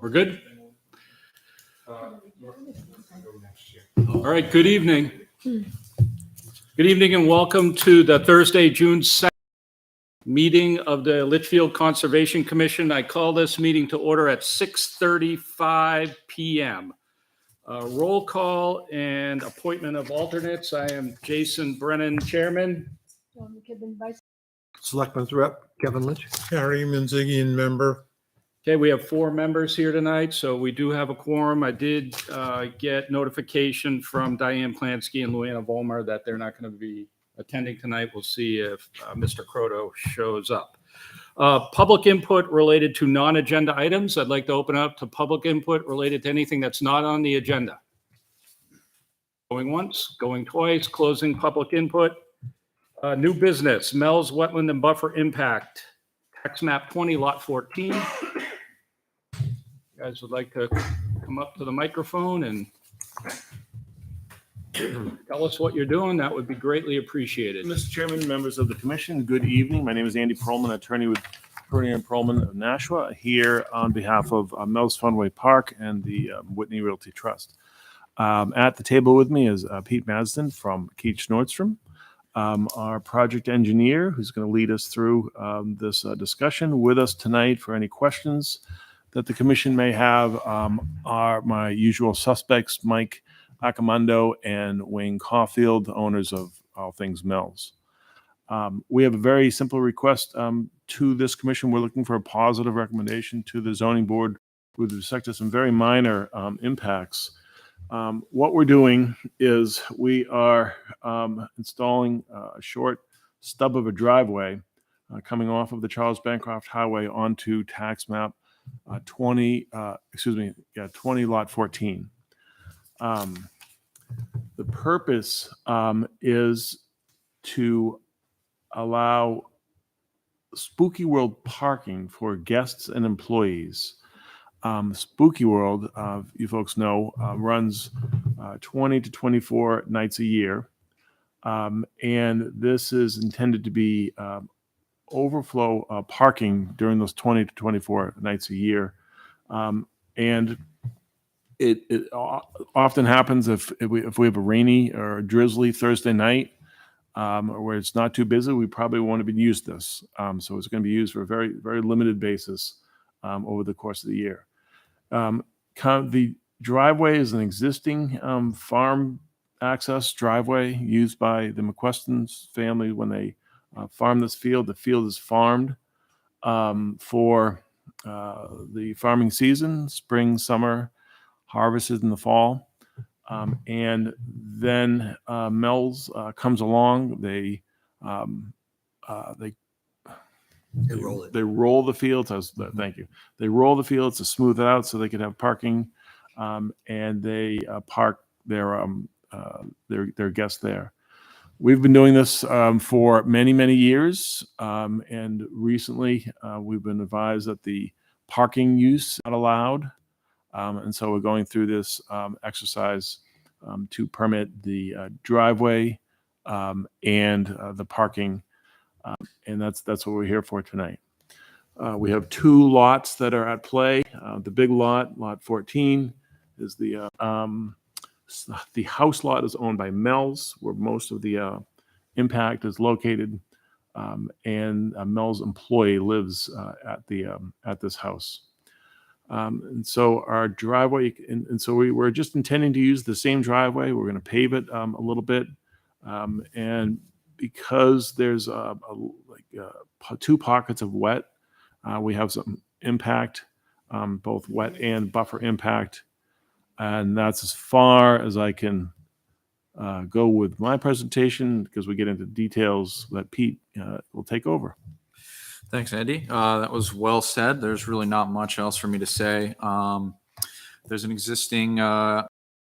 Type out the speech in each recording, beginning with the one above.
We're good? All right, good evening. Good evening and welcome to the Thursday, June 2nd meeting of the Litchfield Conservation Commission. I call this meeting to order at 6:35 p.m. Roll call and appointment of alternates. I am Jason Brennan, Chairman. Selectmen's Rep, Kevin Lynch. Harry Manzigian, member. Okay, we have 4 members here tonight, so we do have a quorum. I did get notification from Diane Plansky and Luana Volmer that they're not going to be attending tonight. We'll see if Mr. Croto shows up. Public input related to non-agenda items. I'd like to open up to public input related to anything that's not on the agenda. Going once, going twice, closing public input. New business, Mel's Wetland and Buffer Impact, tax map 20, lot 14. You guys would like to come up to the microphone and tell us what you're doing, that would be greatly appreciated. Mr. Chairman, members of the commission, good evening. My name is Andy Perlman, attorney with Purdy and Perlman of Nashua, here on behalf of Mel's Funway Park and the Whitney Realty Trust. At the table with me is Pete Madsden from Keach Nordstrom, our project engineer, who's going to lead us through this discussion. With us tonight for any questions that the commission may have are my usual suspects, Mike Acamando and Wayne Caulfield, owners of All Things Mel's. We have a very simple request to this commission. We're looking for a positive recommendation to the zoning board with respect to some very minor impacts. What we're doing is we are installing a short stub of a driveway coming off of the Charles Bancroft Highway onto tax map 20 lot 14. The purpose is to allow Spooky World parking for guests and employees. Spooky World, you folks know, runs 20 to 24 nights a year. And this is intended to be overflow parking during those 20 to 24 nights a year. And it often happens if we have a rainy or a drizzly Thursday night where it's not too busy, we probably won't even use this. So it's going to be used for a very, very limited basis over the course of the year. The driveway is an existing farm access driveway used by the McQuestion's family when they farm this field. The field is farmed for the farming season, spring, summer, harvested in the fall. And then Mel's comes along. They roll the fields. Thank you. They roll the fields to smooth it out so they could have parking, and they park their guests there. We've been doing this for many, many years, and recently we've been advised that the parking use is not allowed, and so we're going through this exercise to permit the driveway and the parking. And that's what we're here for tonight. We have 2 lots that are at play. The big lot, lot 14, is the house lot is owned by Mel's, where most of the impact is located, and a Mel's employee lives at this house. And so our driveway, and so we're just intending to use the same driveway. We're going to pave it a little bit, and because there's 2 pockets of wet, we have some impact, both wet and buffer impact, and that's as far as I can go with my presentation, because we get into details that Pete will take over. Thanks, Andy. That was well said. There's really not much else for me to say. There's an existing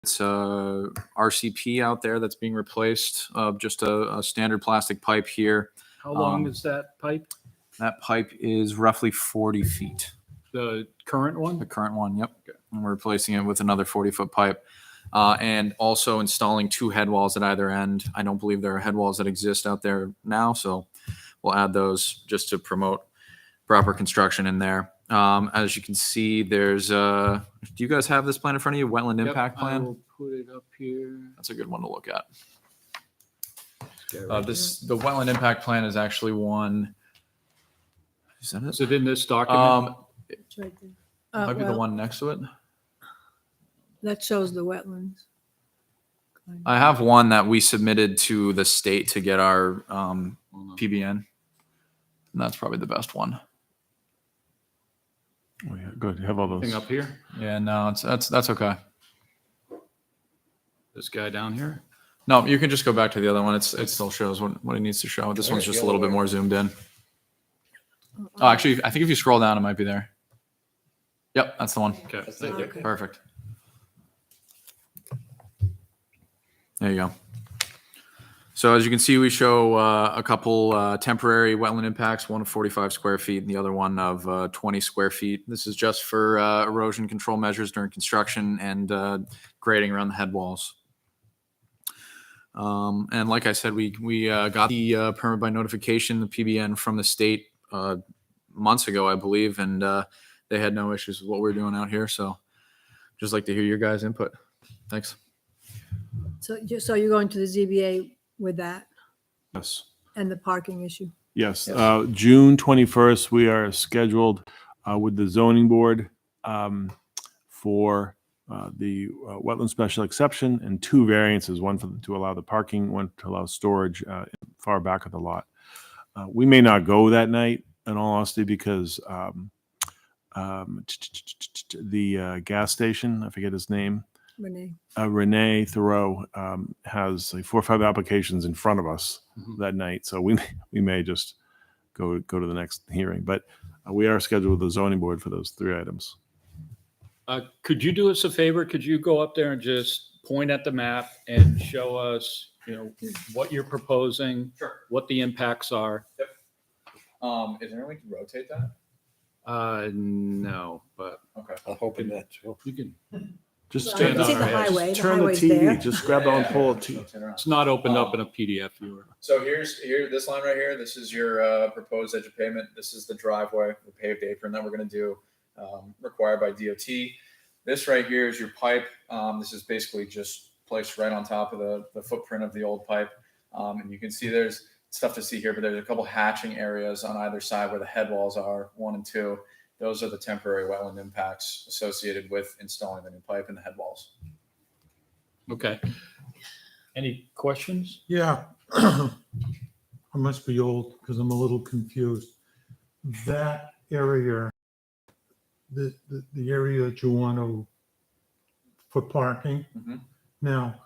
it's a RCP out there that's being replaced, just a standard plastic pipe here. How long is that pipe? That pipe is roughly 40 feet. The current one? The current one, yep. Okay. And we're replacing it with another 40-foot pipe. And also installing 2 head walls at either end. I don't believe there are head walls that exist out there now, so we'll add those just to promote proper construction in there. As you can see, there's do you guys have this plan in front of you? Wetland Yep, impact I plan? will put it up here. That's a good one to look at. Okay, right The wetland impact plan is actually one. Is that there. it? Is it in this document? It's right there. Might be the Well, one next to it. that shows the wetlands. I have one that we submitted to the state to get our PBN. And that's probably the best one. Oh, yeah, good. Have all Thing those. up here? Yeah, no, that's okay. This guy down here? No, you can just go back to the other one. It still shows what it needs to show. This one's just a little bit more zoomed in. Oh, actually, I think if you scroll down, it might be there. Yep, that's the one. Okay. Okay. Perfect. There you go. So as you can see, we show a couple temporary wetland impacts, one of 45 square feet and the other one of 20 square feet. This is just for erosion control measures during construction and grading around the head walls. And like I said, we got the permit by notification, the PBN from the state months ago, I believe, and they had no issues with what we're doing out here. So just like to hear your guys' input. Thanks. So you're going to the ZBA with that Yes. and the parking issue? Yes. Yes. June 21st, we are scheduled with the zoning board for the wetland special exception and 2 variances, one to allow the parking, one to allow storage far back of the lot. We may not go that night, in all honesty, because the gas station, I forget his name, Renee? Thoreau has like 4 or 5 applications in front of us that night, so we may just go to the next hearing. But we are scheduled with the zoning board for those 3 items. Could you do us a favor? Could you go up there and just point at the map and show us, what you're proposing, Sure. what the impacts are? Is there any way to rotate that? No, but Okay. I'm hoping that. you can. Just Well, turn, you can see the on our highway. just The turn the highway's TV. there. Just grab on and pull a TV. It's not opened up in a PDF viewer. So here's this line right here. This is your proposed edge of pavement. This is the driveway, the paved apron that we're going to do, required by DOT. This right here is your pipe. This is basically just placed right on top of the footprint of the old pipe. And you can see there's stuff to see here, but there's a couple hatching areas on either side where the head walls are, 1 and 2. Those are the temporary wetland impacts associated with installing the new pipe in the head walls. Okay. Any questions? Yeah. I must be old because I'm a little confused. That area, the area that you want to, for parking. Mhm. Now,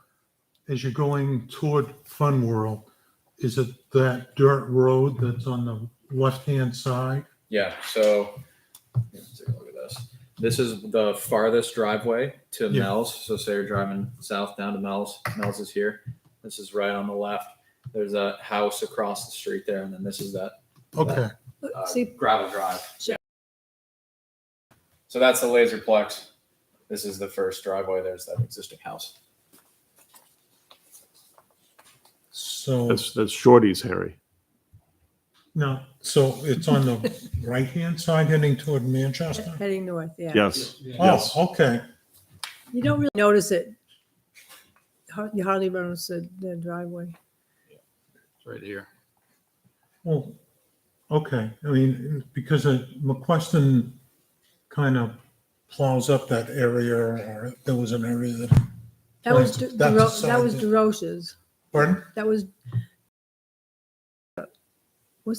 as you're going toward Fun World, is it that dirt road that's on the left-hand side? Yeah. So let's take a look at this. This is the farthest driveway to Yeah. Mel's. So say you're driving south down to Mel's. Mel's is here. This is right on the left. There's a house across the street there, and then this is that Okay, See, gravel drive. Sure. So that's the Laserplex. This is the first driveway. There's that existing house. so, That's Shorty's, Harry. no, so it's on the right-hand side heading toward Manchester? heading north, yeah. Yes. Oh, Yes. okay. You don't really notice it. You hardly notice the driveway. It's right here. Well, okay, I mean, because McQuestion kind of plows up that area, or there was an area that, That was, That's the side that was that- DeRoche's. pardon? That was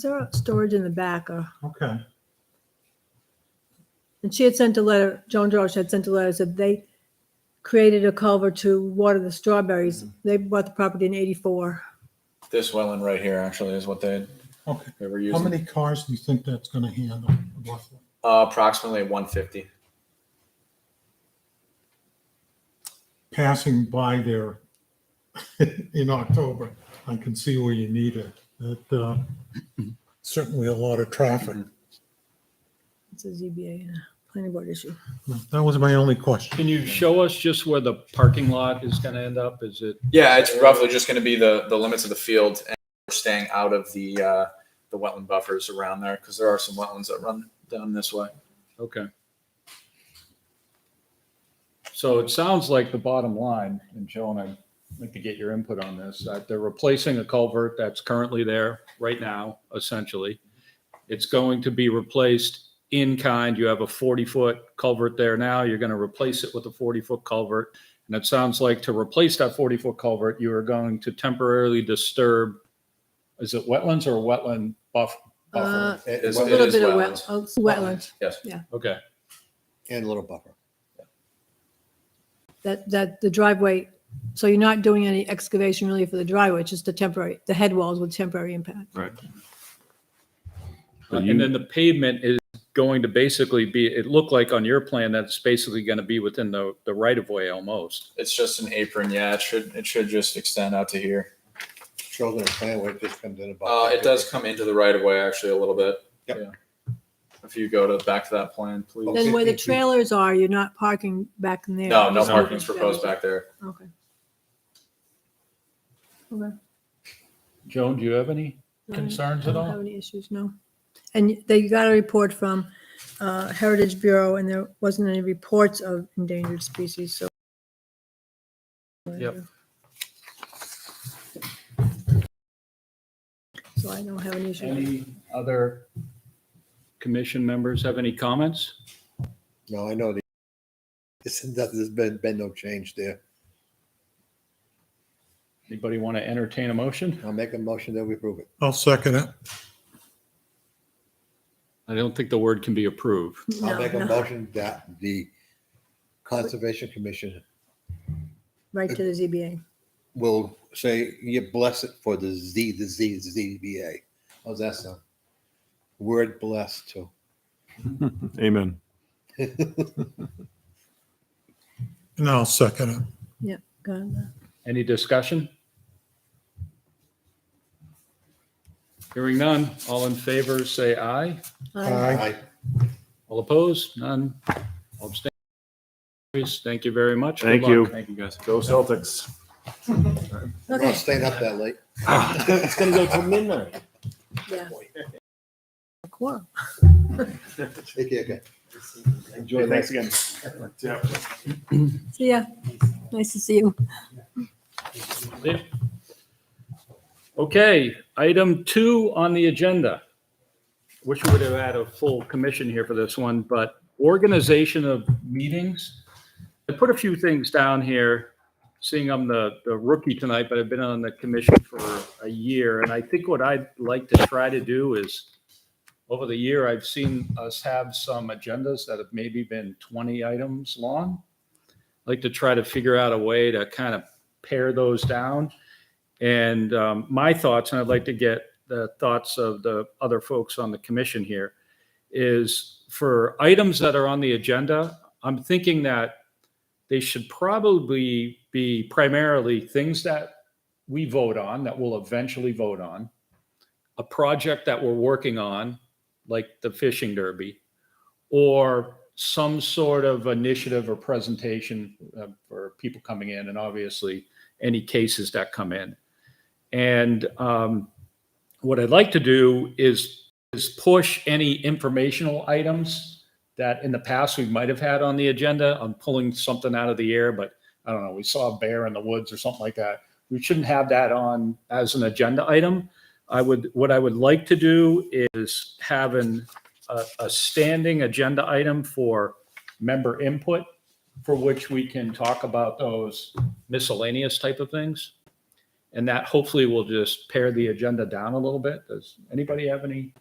there a storage in the back? Okay, And she had sent a letter, Joan DeRoche had sent a letter, said they created a culvert to water the strawberries. They bought the property in 84. This wetland right here actually is what they okay. were How using. many cars do you think that's gonna handle roughly? Approximately 150. Passing by there in October, I can see where you need it. That, certainly a lot of traffic. It's a ZBA, planning board issue. That was my only question. Can you show us just where the parking lot is going to end up? Is it? Yeah, it's roughly just going to be the limits of the field, and we're staying out of the the wetland buffers around there, because there are some wetlands that run down this way. Okay. So it sounds like the bottom line, and Joan, I'd like to get your input on this, that they're replacing a culvert that's currently there right now, essentially. It's going to be replaced in kind. You have a 40-foot culvert there now. You're going to replace it with a 40-foot culvert. And it sounds like to replace that 40-foot culvert, you are going to temporarily disturb, is it wetlands or wetland buffer? It A little is bit of wetlands. wetlands. Yes. Okay. And a little buffer. That the driveway, so you're not doing any excavation really for the driveway, it's just the head walls with temporary impact. Right. And then the pavement is going to basically be, it looked like on your plan that it's basically going to be within the right of way almost. It's just an apron. Yeah, it should just extend out to here. Shows in the plan where it just comes in about. It does come into the right of way actually a little bit. Yep. Yeah. If you go back to that plan, please. Then where the trailers are, you're not parking back in there. No, You're no just parking's moving proposed trailers. back there. Okay. Okay. Joan, do you have any concerns I at don't have all? any issues, no. And they got a report from Heritage Bureau, and there wasn't any reports of endangered species, so. Yep. So I don't have any issues. Any other commission members have any comments? No, I know there's been no change there. Anybody want to entertain a motion? I'll make a motion that we approve it. I'll second it. I don't think the word can be approved. I'll No, make a no. motion that the Conservation Commission Right to the ZBA. will say, you bless it for the ZBA. How's that sound? Word blessed too. Amen. And I'll second it. Yeah, got it. Any discussion? Hearing none. All in favor, say aye. Aye. All opposed? None. All abstained? Thank you very much. Good Thank luck. you. Thank you guys. Go Celtics. I'm not Okay, staying up that late. It's gonna go till midnight. yeah. Quorum. Take care, guys. Enjoy. Thanks again. Yeah. See ya. Nice to see you. Okay, item 2 on the agenda. Wish we would have had a full commission here for this one, but organization of meetings. I put a few things down here, seeing I'm the rookie tonight, but I've been on the commission for a year. And I think what I'd like to try to do is, over the year, I've seen us have some agendas that have maybe been 20 items long. I'd like to try to figure out a way to kind of pare those down. And my thoughts, and I'd like to get the thoughts of the other folks on the commission here, is for items that are on the agenda, I'm thinking that they should probably be primarily things that we vote on, that we'll eventually vote on, a project that we're working on, like the fishing derby, or some sort of initiative or presentation for people coming in, and obviously any cases that come in. And what I'd like to do is push any informational items that in the past we might have had on the agenda. I'm pulling something out of the air, but I don't know, we saw a bear in the woods or something like that. We shouldn't have that on as an agenda item. What I would like to do is have a standing agenda item for member input, for which we can talk about those miscellaneous type of things. And that hopefully will just pare the agenda down a little bit. Does anybody have any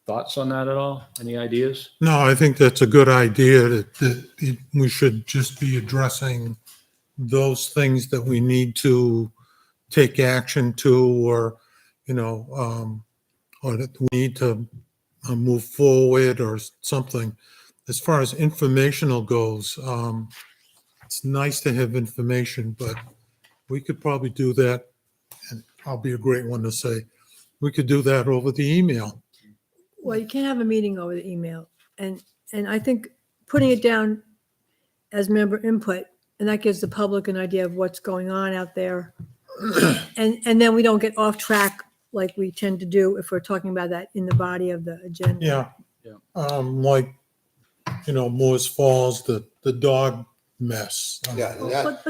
thoughts on that at all? Any ideas? No, I think that's a good idea that we should just be addressing those things that we need to take action to, or, or that we need to move forward or something. As far as informational goes, it's nice to have information, but we could probably do that, and I'll be a great one to say, we could do that over the email. Well, you can't have a meeting over the email. And I think putting it down as member input, and that gives the public an idea of what's going on out there. And then we don't get off track like we tend to do if we're talking about that in the body of the agenda. Yeah. Yeah. Like, Moore's Falls, the dog mess. Yeah, that,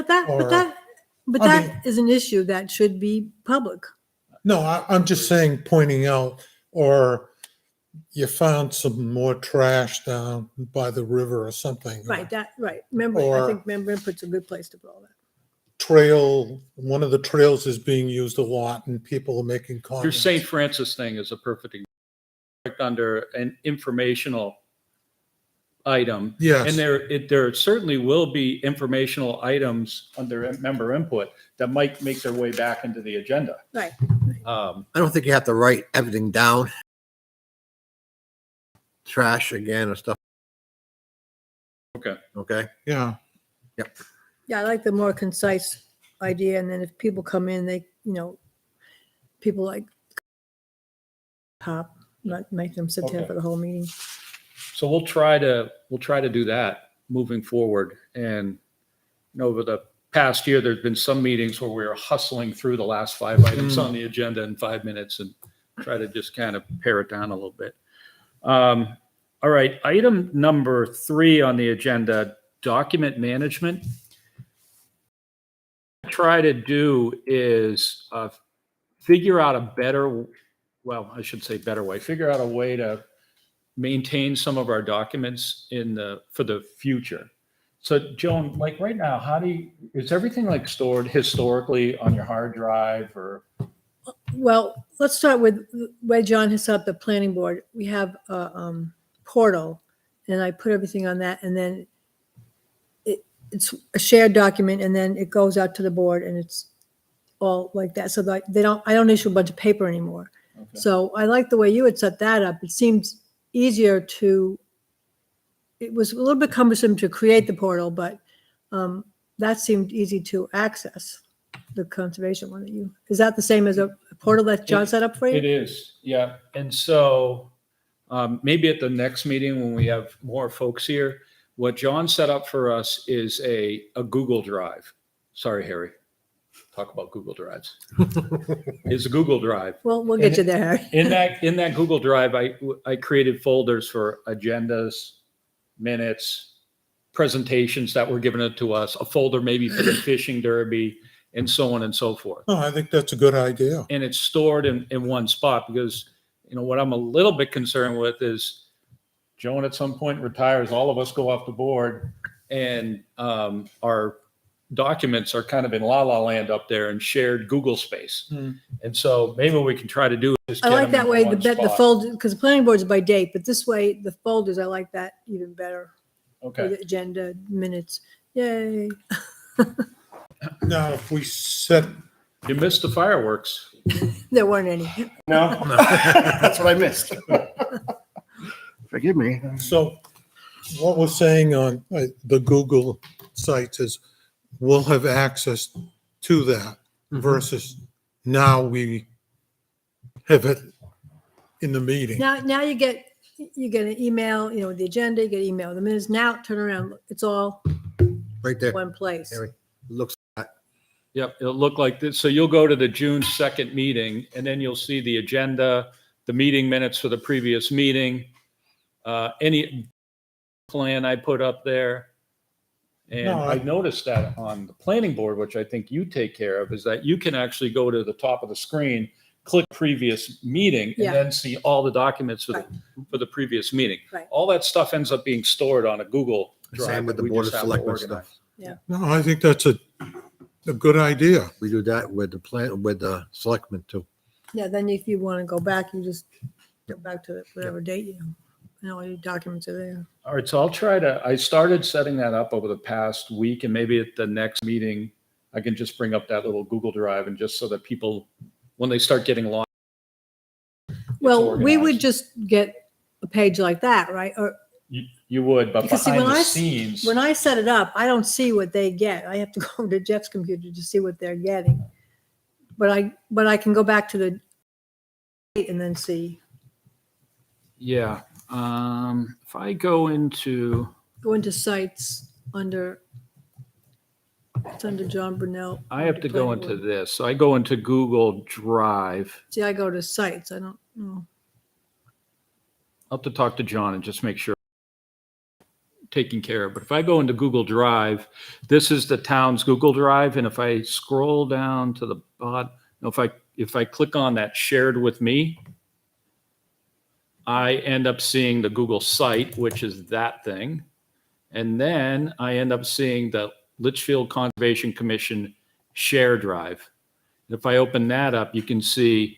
But that I mean- is an issue that should be public. No, I'm just saying, pointing out, or you found some more trash down by the river or something. Right, right. Remember, I Or- think member input's a good place to put all that. One of the trails is being used a lot and people are making Your comments. St. Francis thing is a perfect example under an informational item. Yes. And there certainly will be informational items under member input that might make their way back into the agenda. Right. I don't think you have to write everything down. Trash again or stuff. Okay. Okay. Yeah. Yeah, I like the more concise idea, and then if people come in, they, people like pop, not make them sit there Okay. for the whole meeting. So we'll try to do that moving forward. And over the past year, there's been some meetings where we were hustling through the last 5 items on the agenda in 5 minutes and try to just kind of pare it down a little bit. All right, item number 3 on the agenda, document management. What I try to do is figure out a better, well, I should say better way, figure out a way to maintain some of our documents for the future. So Joan, like right now, is everything like stored historically on your hard drive or? Well, let's start with the way John has set up the planning board. We have a portal, and I put everything on that, and then it's a shared document, and then it goes out to the board, and it's all like that. So like I don't issue a bunch of paper anymore. Okay. So I like the way you had set that up. It seems easier it was a little bit cumbersome to create the portal, but that seemed easy to access, the conservation one is that the same as a portal that John set up for It you? is, yeah. And so maybe at the next meeting when we have more folks here, what John set up for us is a Google Drive. Sorry, Harry. Talk about Google Drives. It's a Google Drive. Well, we'll get you there, Harry. In that Google Drive, I created folders for agendas, minutes, presentations that were given to us, a folder maybe for the fishing derby, and so on and so forth. Oh, I think that's a good idea. And it's stored in one spot because, what I'm a little bit concerned with is Joan at some point retires, all of us go off the board, and our documents are kind of in la la land up there in shared Google space. And so maybe what we can try to do is I get like them that in way, one the spot. folder, because the planning board's by date, but this way, the folders, I like that even better. For Okay. the agenda, minutes, yay. Now, if we set, You missed the fireworks. There weren't any. No, that's what I missed. Forgive me. so what we're saying on the Google sites is we'll have access to that versus now we have it in the meeting. Now you get an email, with the agenda, you get email, the minutes, now turn around, it's all Right there. one place. Harry. Looks Yep, it'll look like this. So you'll go to the June 2nd meeting, and then you'll see the agenda, the meeting minutes for the previous meeting, any plan I put up there. And No, I noticed that on the planning board, which I think you take care of, is that you can actually go to the top of the screen, click previous meeting, and Yeah. then see all the documents for the previous meeting. Right. All that stuff ends up being stored on a Google Drive. same with that the we Board of just have to Selectmen organize. stuff. No, I think that's a good idea. We do that with the selectmen too. Yeah, then if you want to go back, you just go back to whatever date and all your documents are there. All right, so I started setting that up over the past week, and maybe at the next meeting, I can just bring up that little Google Drive and just so that people, when they start getting lost. Well, we would organized. just get a page like that, right? Or You would, but Because see, behind when the I- scenes, when I set it up, I don't see what they get. I have to go to Jeff's computer to see what they're getting. But I can go back to the date and then see, yeah. If I go into, go into sites under It's under John Brunel. I have to go Planning into board. this. So I go into Google Drive. See, I go to sites. I don't know. I'll have to talk to John and just make sure taken care of. But if I go into Google Drive, this is the town's Google Drive. And if I scroll down to the bottom, if I click on that shared with me, I end up seeing the Google site, which is that thing. And then I end up seeing the Litchfield Conservation Commission share drive. And if I open that up, you can see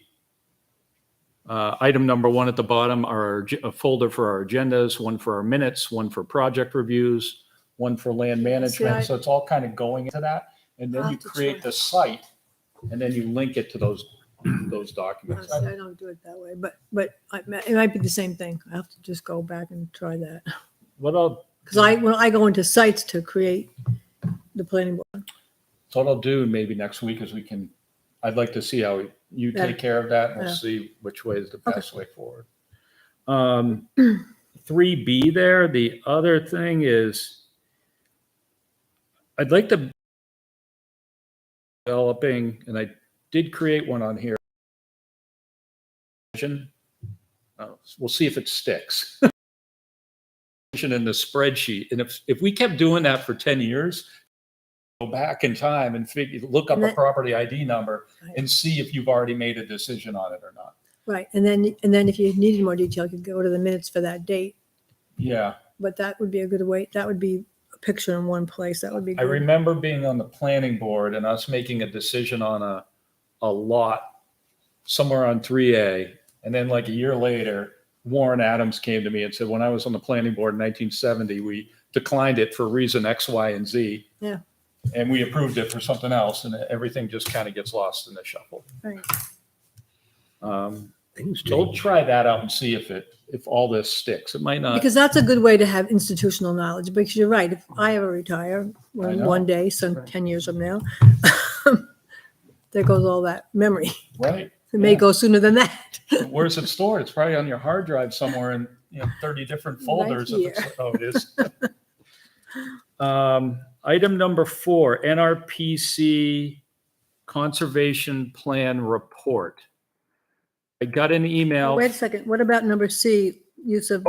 item number 1 at the bottom are a folder for our agendas, one for our minutes, one for project reviews, one for land management. So it's all kind of going into that. And then I'll you have to create check. the site and then you link it to those documents. See, I don't do it that way, but it might be the same thing. I have to just go back and try that. What I'll Because when I go into sites to create the planning board. So what I'll do maybe next week is I'd like to see how you Yeah. take care of that and we'll Yeah. see which way is the best way forward. 3B there, the other thing is I'd like to developing, and I did create one on here. We'll see if it sticks. In the spreadsheet. And if we kept doing that for 10 years, go back in time and look up And a that- property ID number Right. and see if you've already made a decision on it or not. Right, and then if you needed more detail, you could go to the minutes for that date. Yeah. But that would be a good way, that would be a picture in one place, that would be I good. remember being on the planning board and us making a decision on a lot somewhere on 3A. And then like a year later, Warren Adams came to me and said, when I was on the planning board in 1970, we declined it for reason X, Y, and Z. Yeah. And we approved it for something else and everything just kind of gets lost in the shuffle. Right. So try that out and see if all this sticks. It might not. Because that's a good way to have institutional knowledge, because you're right, if I ever retire I know. one day, some Right. 10 years from now, there goes all that memory. Right. It may Yeah. go sooner than that. Where's it stored? It's probably on your hard drive somewhere in 30 different folders. Right Oh, it is. Item number 4, NRPC Conservation Plan Report. I got an email. Wait a second, what about number C, use of,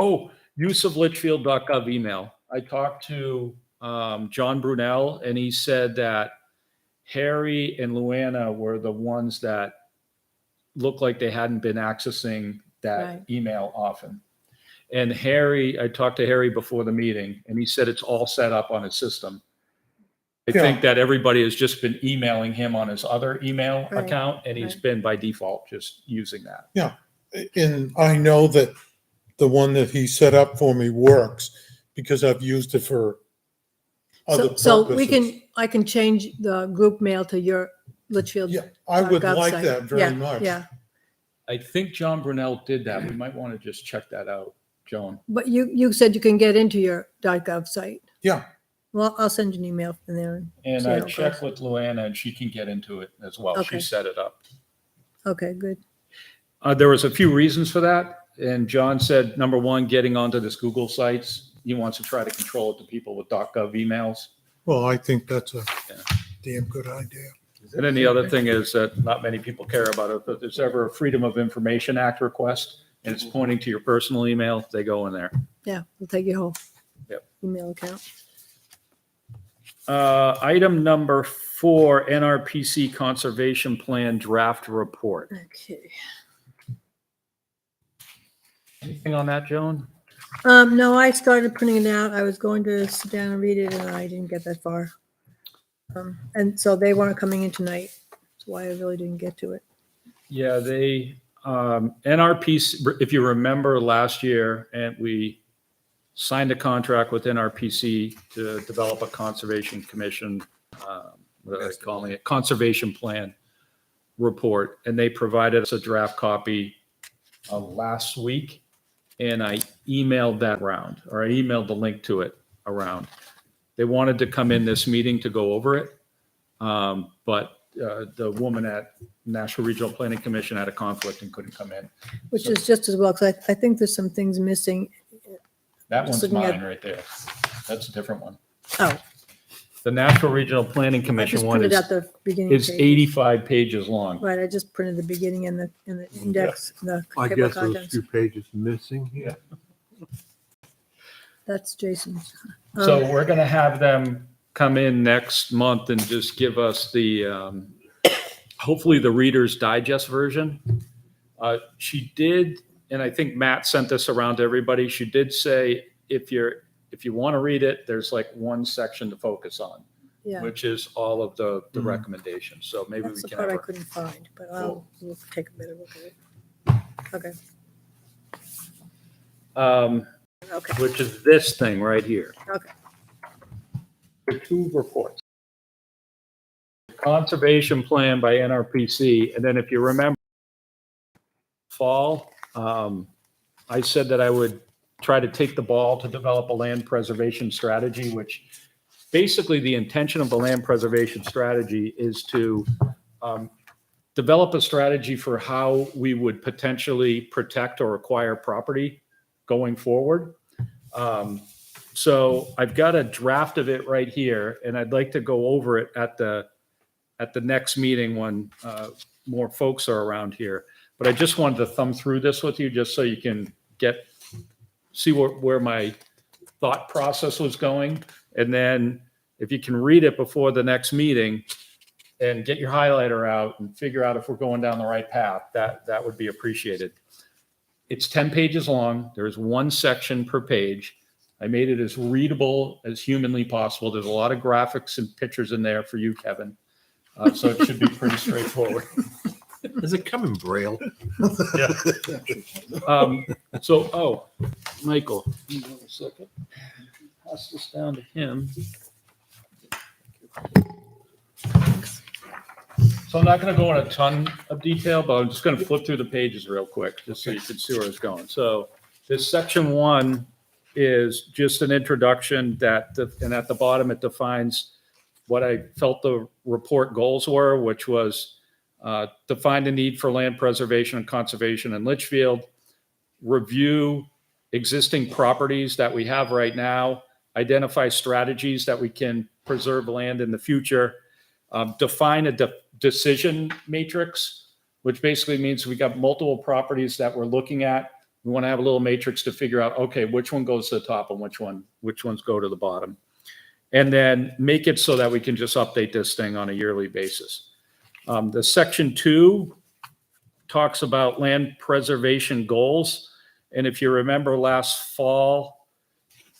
Use of litchfield.gov email. I talked to John Brunel and he said that Harry and Luana were the ones that looked like they hadn't been accessing that Right. email often. And Harry, I talked to Harry before the meeting and he said it's all set up on his system. I Yeah. think that everybody has just been emailing him on his other email Right, account and he's right. been by default just using that. And I know that the one that he set up for me works because I've used it for other purposes. so I can change the group mail to your Litchfield. Yeah, I would gov like site. that Yeah, very much. Yeah, I think John Brunel did that. We might want to just check that out, Joan. but you said you can get into your .gov site. Yeah, Well, I'll send you an email from there. And See I how it checked goes. with Luana and she can get into it as well. She Okay. set it up. Okay, good. There was a few reasons for that. And John said, number one, getting onto this Google sites, he wants to try to control it to people with .gov emails. well, I think that's a Yeah. damn good idea. And then the other thing is that not many people care about it, but if there's ever a Freedom of Information Act request and it's pointing to your personal email, they go in there. Yeah, we'll take your whole Yep. email account. Item number 4, NRPC Conservation Plan Draft Report. Okay. Anything on that, Joan? No, I started printing it out. I was going to sit down and read it and I didn't get that far. And so they weren't coming in tonight. That's why I really didn't get to it. Yeah, they, NRPC, if you remember last year, and we signed a contract with NRPC to develop a conservation commission, what are they calling it? Conservation plan report. And they provided us a draft copy last week. And I emailed that around, or I emailed the link to it around. They wanted to come in this meeting to go over it. But the woman at National Regional Planning Commission had a conflict and couldn't come in. Which So- is just as well, because I think there's some things missing. That one's Looking at- mine right there. That's a different one. Oh, The Natural Regional Planning I Commission just one printed is, out the beginning is page. 85 pages long. Right, I just printed the beginning and the index, the I table of guess those contents. few pages missing here. That's Jason's. So we're going to have them come in next month and just give us the, hopefully the Reader's Digest version. She did, and I think Matt sent this around to everybody. She did say, if you want to read it, there's like one section to focus on, Yeah, which is all of the Mhm. recommendations. So maybe that's we the can part I have couldn't find, but we'll take a better look at it. Okay, okay, which is this thing right here. okay. The two reports. Conservation plan by NRPC, and then if you remember, fall, I said that I would try to take the ball to develop a land preservation strategy, which basically the intention of the land preservation strategy is to develop a strategy for how we would potentially protect or acquire property going forward. So I've got a draft of it right here, and I'd like to go over it at the next meeting when more folks are around here. But I just wanted to thumb through this with you just so you can see where my thought process was going. And then if you can read it before the next meeting and get your highlighter out and figure out if we're going down the right path, that would be appreciated. It's 10 pages long. There's one section per page. I made it as readable as humanly possible. There's a lot of graphics and pictures in there for you, Kevin. So it should be pretty straightforward. Does it come in Braille? Michael, hang on a second. Pass this down to him. So I'm not going to go in a ton of detail, but I'm just going to flip through the pages real quick, just so you can see where it's going. So this section 1 is just an introduction and at the bottom it defines what I felt the report goals were, which was define the need for land preservation and conservation in Litchfield, review existing properties that we have right now, identify strategies that we can preserve land in the future, define a decision matrix, which basically means we got multiple properties that we're looking at. We want to have a little matrix to figure out, okay, which one goes to the top and which ones go to the bottom. And then make it so that we can just update this thing on a yearly basis. The section 2 talks about land preservation goals. And if you remember last fall,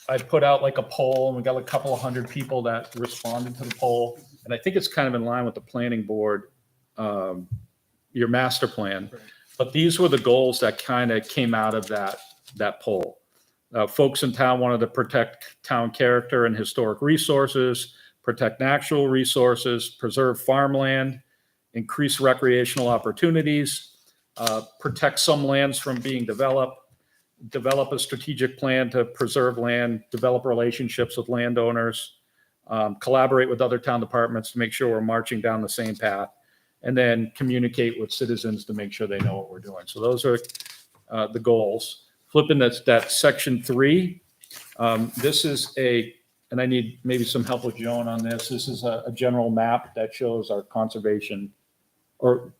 I put out like a poll and we got a couple of hundred people that responded to the poll. And I think it's kind of in line with the planning board, your master plan. But these were the goals that kind of came out of that poll. Folks in town wanted to protect town character and historic resources, protect natural resources, preserve farmland, increase recreational opportunities, protect some lands from being developed, develop a strategic plan to preserve land, develop relationships with landowners, collaborate with other town departments to make sure we're marching down the same path, and then communicate with citizens to make sure they know what we're doing. So those are the goals. Flipping that section 3, this is and I need maybe some help with Joan on this. This is a general map that shows our conservation or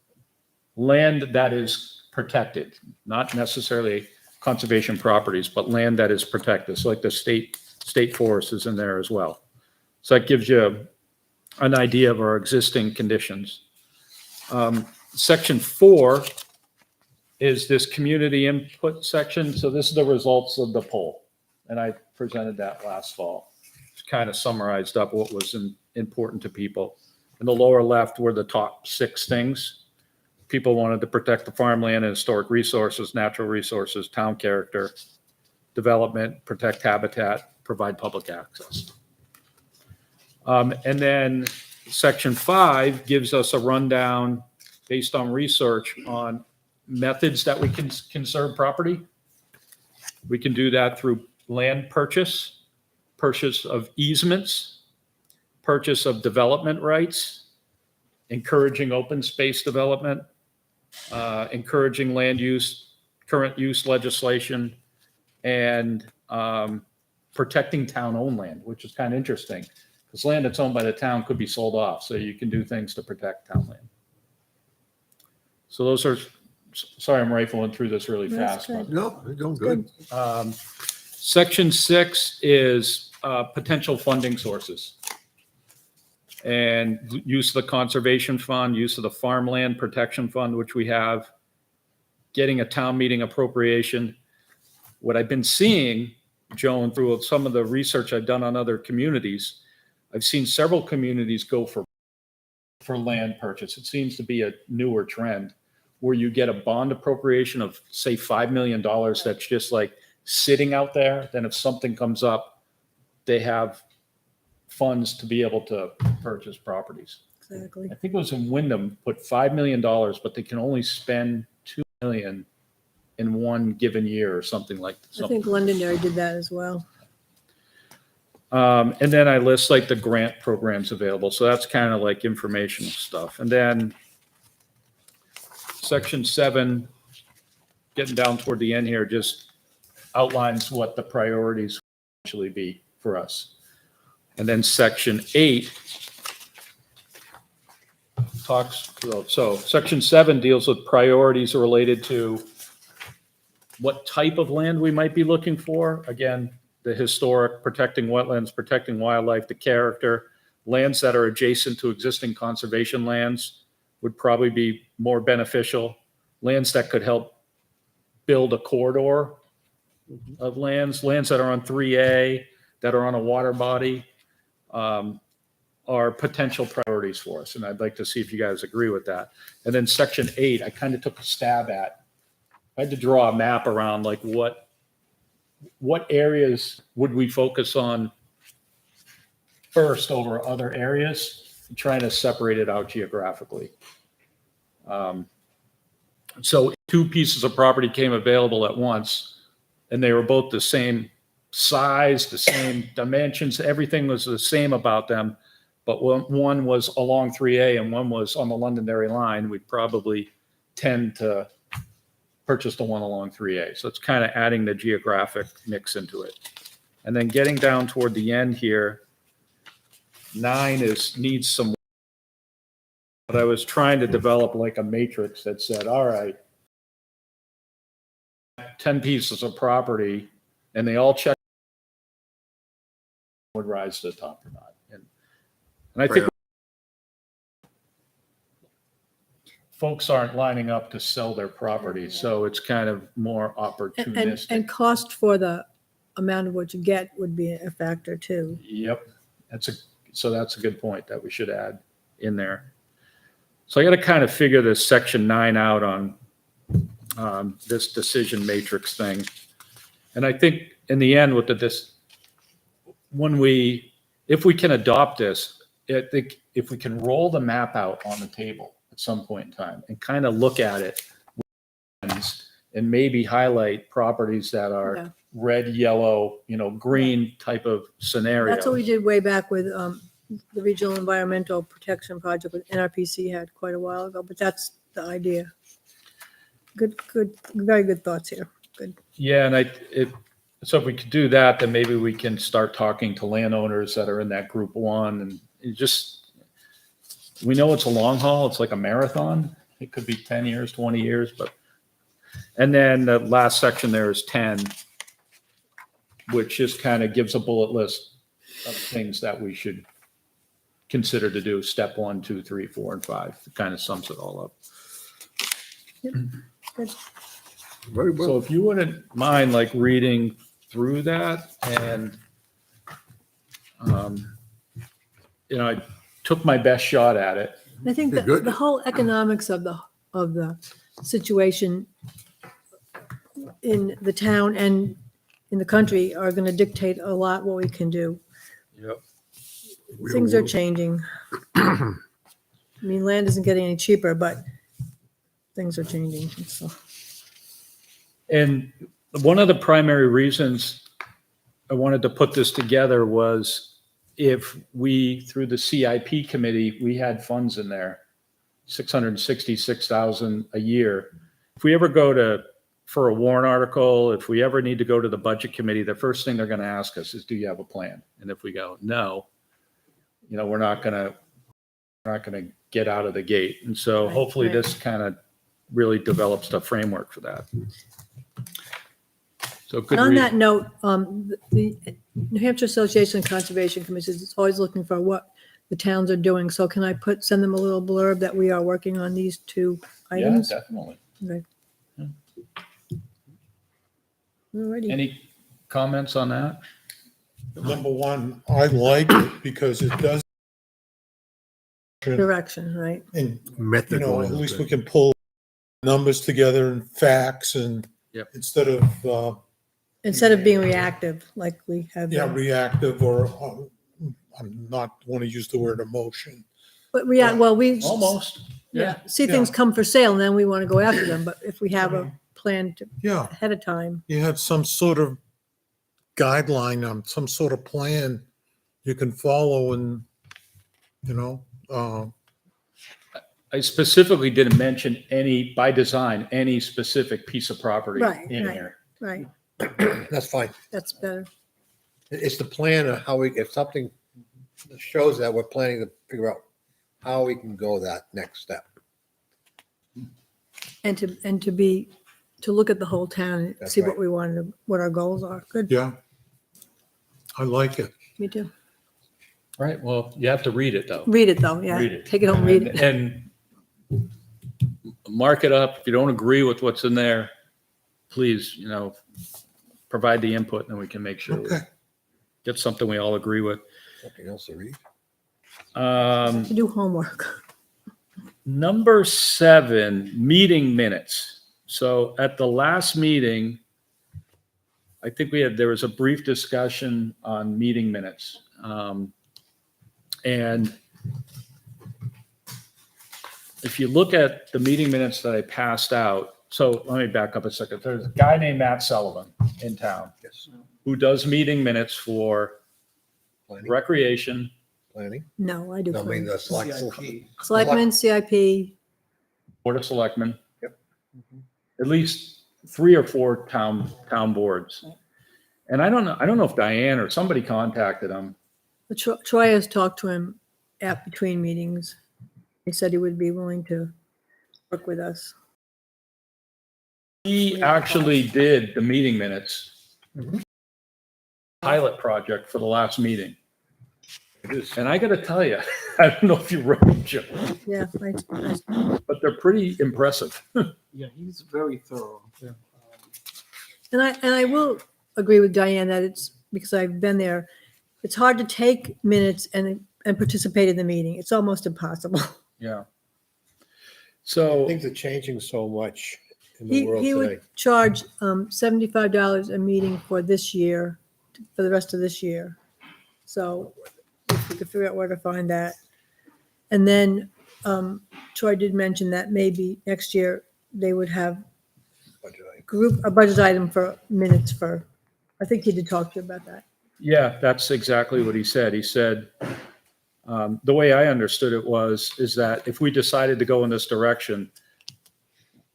land that is protected, not necessarily conservation properties, but land that is protected. So like the state forest is in there as well. So that gives you an idea of our existing conditions. Section 4 is this community input section. So this is the results of the poll. And I presented that last fall. It's kind of summarized up what was important to people. In the lower left were the top 6 things. People wanted to protect the farmland and historic resources, natural resources, town character, development, protect habitat, provide public access. And then section 5 gives us a rundown based on research on methods that we can conserve property. We can do that through land purchase of easements, purchase of development rights, encouraging open space development, encouraging land use, current use legislation, and protecting town-owned land, which is kind of interesting Because land that's owned by the town could be sold off, so you can do things to protect town land. So those are, sorry, I'm rifling through this really That's fast. but- good. No, you're doing good. Section 6 is potential funding sources. And use of the conservation fund, use of the farmland protection fund, which we have, getting a town meeting appropriation. What I've been seeing, Joan, through some of the research I've done on other communities, I've seen several communities go for land purchase. It seems to be a newer trend where you get a bond appropriation of, say, $5 million that's just like sitting out there. Then if something comes up, they have funds to be able to purchase properties. Exactly. I think it was in Wyndham, put $5 million, but they can only spend $2 million in one given year or something like that. I think Londonderry did that as well. And then I list like the grant programs available. So that's kind of like informational stuff. And then section 7, getting down toward the end here, just outlines what the priorities will actually be for us. And then section 8 talks, so section 7 deals with priorities related to what type of land we might be looking for. Again, the historic, protecting wetlands, protecting wildlife, the character. Lands that are adjacent to existing conservation lands would probably be more beneficial. Lands that could help build a corridor of lands that are on 3A, that are on a water body, are potential priorities for us. And I'd like to see if you guys agree with that. And then section 8, I kind of took a stab at. I had to draw a map around like what areas would we focus on first over other areas, trying to separate it out geographically. So 2 pieces of property came available at once, and they were both the same size, the same dimensions, everything was the same about them. But one was along 3A and one was on the Londonderry line, we'd probably tend to purchase the one along 3A. So it's kind of adding the geographic mix into it. And then getting down toward the end here, 9 needs some, but I was trying to develop like a matrix that said, all right, 10 pieces of property and they all check would rise to the top or not. And I think folks aren't lining up to sell their property, so it's kind of more opportunistic. And cost for the amount of what you get would be a factor too. Yep, that's a good point that we should add in there. So I got to kind of figure this section 9 out on this decision matrix thing. And I think in the end with if we can adopt this, I think if we can roll the map out on the table at some point in time and kind of look at it and maybe highlight properties that are red, yellow, green type of scenario. That's what we did way back with the Regional Environmental Protection Project with NRPC had quite a while ago, but that's the idea. Good, very good thoughts here. Good. Yeah, and so if we could do that, then maybe we can start talking to landowners that are in that group 1 and we know it's a long haul. It's like a marathon. It could be 10 years, 20 years, and then the last section there is 10, which just kind of gives a bullet list of things that we should consider to do. Step 1, 2, 3, 4, and 5. It kind of sums it all up. Yep. Good. Very well. So if you wouldn't mind like reading through that and, I took my best shot at it. I think Yeah, that good. the whole economics of the situation in the town and in the country are going to dictate a lot what we can do. Yep. Things are changing. I mean, land isn't getting any cheaper, but things are changing. So. And one of the primary reasons I wanted to put this together was if we, through the CIP committee, we had funds in there, $666,000 a year. If we ever go for a warrant article, if we ever need to go to the budget committee, the first thing they're going to ask us is, do you have a plan? And if we go, no, we're not gonna get out of the gate. And so Right, hopefully right. this kind of really develops the framework for that. So good And on that read. note, the New Hampshire Association of Conservation Commissions is always looking for what the towns are doing. So can I send them a little blurb that we are working on these two Yeah, items? definitely. Okay. Yeah. Alrighty. Any comments on that? Number one, I like it because it does. Direction, right? And, Method. at least we can pull numbers together and facts and Yep. instead of, Instead of being reactive like we have been. reactive or, I'm not want to use the word emotion. But we. Almost. Yeah, see things Yeah. come for sale and then we want to go after them. But if we have a plan Yeah, ahead of time, you have some sort of guideline, some sort of plan you can follow and, I specifically didn't mention by design, any specific piece of property Right, in right. here. right, That's fine. that's better. It's the plan of how if something shows that we're planning to figure out how we can go that next step. And to look at the whole town and That's see right. what we wanted, what our goals are. Good, yeah. I like it. me too. Right, well, you have to read it though. Read it though, yeah. Read it. Take it home, read it. And mark it up. If you don't agree with what's in there, please, provide the input and then we can make sure we Okay. get something we all agree with. Something else to read? To do homework. Number 7, meeting minutes. So at the last meeting, I think there was a brief discussion on meeting minutes. And if you look at the meeting minutes that I passed out, so let me back up a second. There's a guy named Matt Sullivan in town Yes. who does meeting minutes for Planning, recreation, planning. No, I do. No, I mean, plan. the select. Selectmen, CIP, Board of Selectmen. Yep. At least 3 or 4 town boards. And I don't know if Diane or somebody contacted him. Troy has talked to him between meetings. He said he would be willing to work with us. He actually did the meeting minutes pilot project for the last meeting. And I got to tell you, I don't know if you wrote them, Joe, Yeah, right. but they're pretty impressive. Yeah, he's very thorough. And I will agree with Diane that it's, because I've been there, it's hard to take minutes and participate in the meeting. It's almost impossible. Yeah. So, Things are changing so much in the He world he today. would charge $75 a meeting for this year, for the rest of this year. So if we could figure out where to find that. And then Troy did mention that maybe next year they would have a budget item for minutes for, I think he did talk to you about that. yeah, that's exactly what he said. He said, the way I understood it is that if we decided to go in this direction,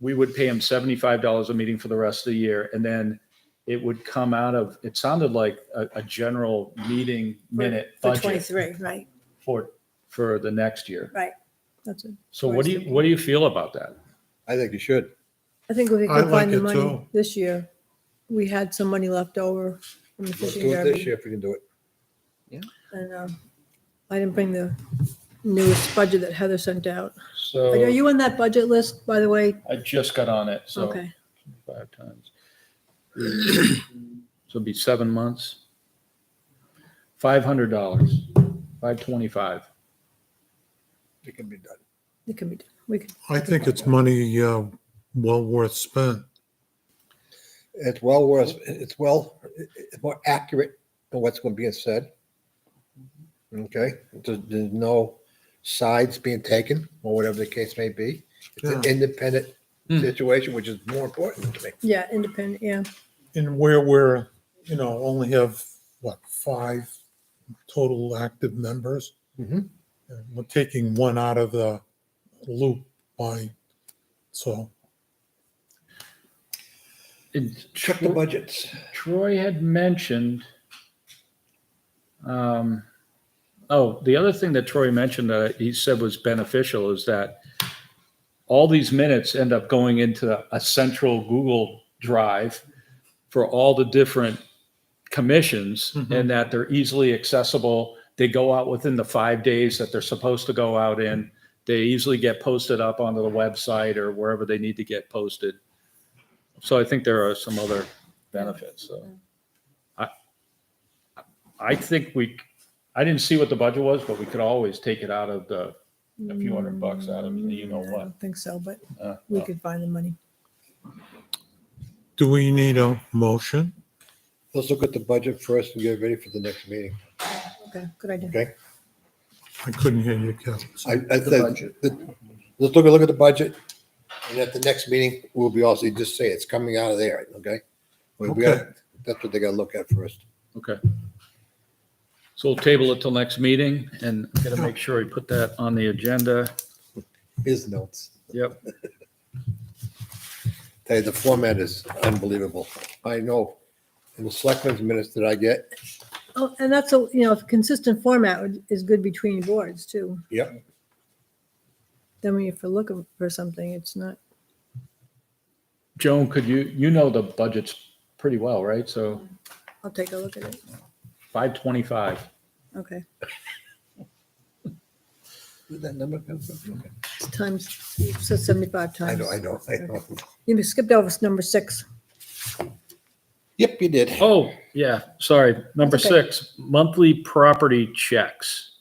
we would pay him $75 a meeting for the rest of the year. And then it would come out of, it sounded like a general meeting minute For budget 23, right, for the next year. right. That's it. So what do you feel about that? I think you should. I think if we I could like find the it money too. this year, we had some money left over from the Let's fishing do it this derby. year if we can do it. And I didn't bring the newest budget that Heather sent out. Are So you on that budget list, by the way? I just got on it, so Okay, 5 times. So it'd be 7 months. $500, $525. It can be done. it can be done. We could, I think it's money well worth spent. It's well worth, it's more accurate than what's going to be said. Okay, there's no sides being taken or whatever the case may be. It's an Yeah. independent Hmm. situation, which is more important to me. yeah, independent, yeah. And where we're, only have, 5 total active members? Mhm. And we're taking one out of the loop so. Check the budgets. Troy had mentioned, Oh, the other thing that Troy mentioned that he said was beneficial is that all these minutes end up going into a central Google Drive for all the different commissions and that they're easily accessible. They go out within the 5 days that they're supposed to go out in. They easily get posted up onto the website or wherever they need to get posted. So I think there are some other benefits. So I think I didn't see what the budget was, but we could always take it out of a few $100 out of the, you know I what. don't think so, but we could find the money. Do we need a motion? Let's look at the budget first and get ready for the next meeting, Okay, good idea. okay? I couldn't hear you, Kevin. I said, let's look at the budget, and at the next meeting, we'll be also, just say it's coming out of there, okay? That's what they gotta look at first. Okay. So we'll table it till next meeting and I'm gonna make sure we put that on the agenda. His notes. Yep. Tell you, the format is unbelievable. I know in the selectmen's minutes that I get, Oh, and that's a consistent format is good between boards too. yep, Then when you're looking for something, it's not. Joan, could you know the budget's pretty well, right? So I'll take a look at it. 525. Okay. where'd that number come from? Okay. It's times, it says 75 I times. know. You skipped over number 6. Yep, you did. Oh, yeah, sorry. Number That's okay. 6, monthly property checks.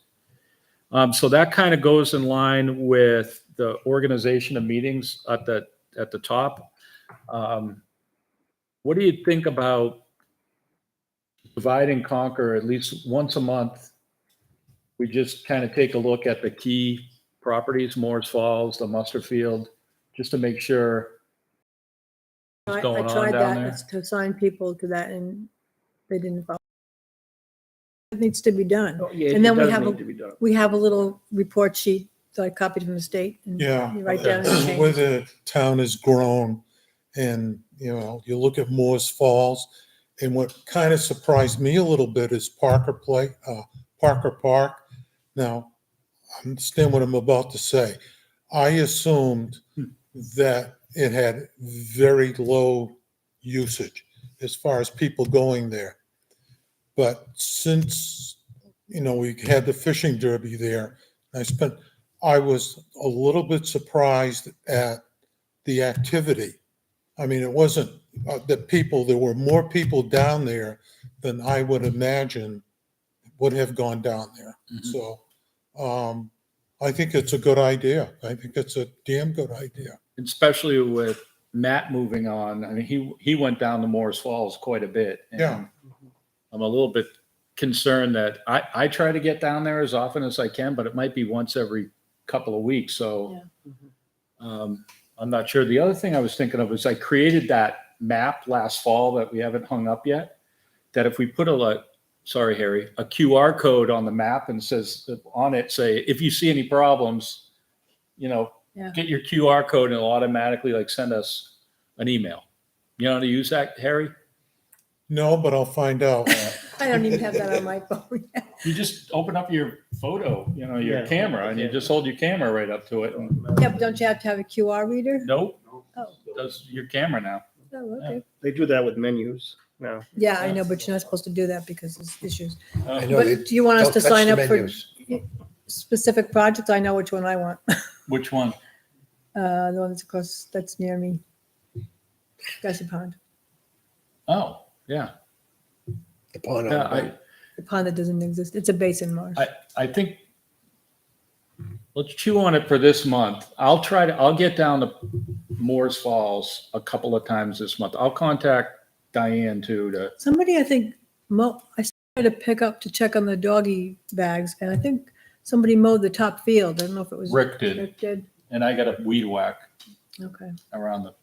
So that kind of goes in line with the organization of meetings at the top. What do you think about divide and conquer at least once a month? We just kind of take a look at the key properties, Moores Falls, the Musterfield, just to make sure what's I going on tried down that, there. it's to assign people to that, and they didn't follow. It needs to be done. And then we have a little report sheet that I copied from the state. And Yeah. you write down This the is change. where the town has grown, and, you look at Moores Falls, and what kind of surprised me a little bit is Parker Park. Now, understand what I'm about to say. I assumed that it had very low usage as far as people going there. But since, we had the fishing derby there, I was a little bit surprised at the activity. I mean, it wasn't there were more people down there than I would imagine would have gone down there. So I think it's a good idea. I think it's a damn good idea. Especially with Matt moving on. I mean, he went down to Moores Falls quite a bit. And Yeah. I'm a little bit concerned that I try to get down there as often as I can, but it might be once every couple of weeks. So I'm not sure. The other thing I was thinking of is I created that map last fall that we haven't hung up yet, that if we put a QR code on the map and says on it, say, if you see any problems, get your QR code and it'll automatically send us an email. You know how to use that, Harry? No, but I'll find out. I don't even have that on my phone. You just open up your photo, your Yeah. camera, and you just hold your camera right up to it. And, Yeah, but don't you have to have a QR reader? nope, Oh, does your camera now. okay. They do that with menus now. Yeah, I know, but you're not supposed to do that because there's issues. I know. But do you want us Don't to touch sign the up for menus. specific projects? I know which one I want. Which one? The one that's across, that's near me. Grassy Pond. Oh, yeah. The pond. Yeah, The pond that doesn't exist. It's a basin marsh. I think let's chew on it for this month. I'll get down to Moores Falls a couple of times this month. I'll contact Diane too Somebody, I think, I started to pick up to check on the doggy bags, and I think somebody mowed the top field. I don't know if it was. Rick did. Rick did? and I got a weed whack Okay, around the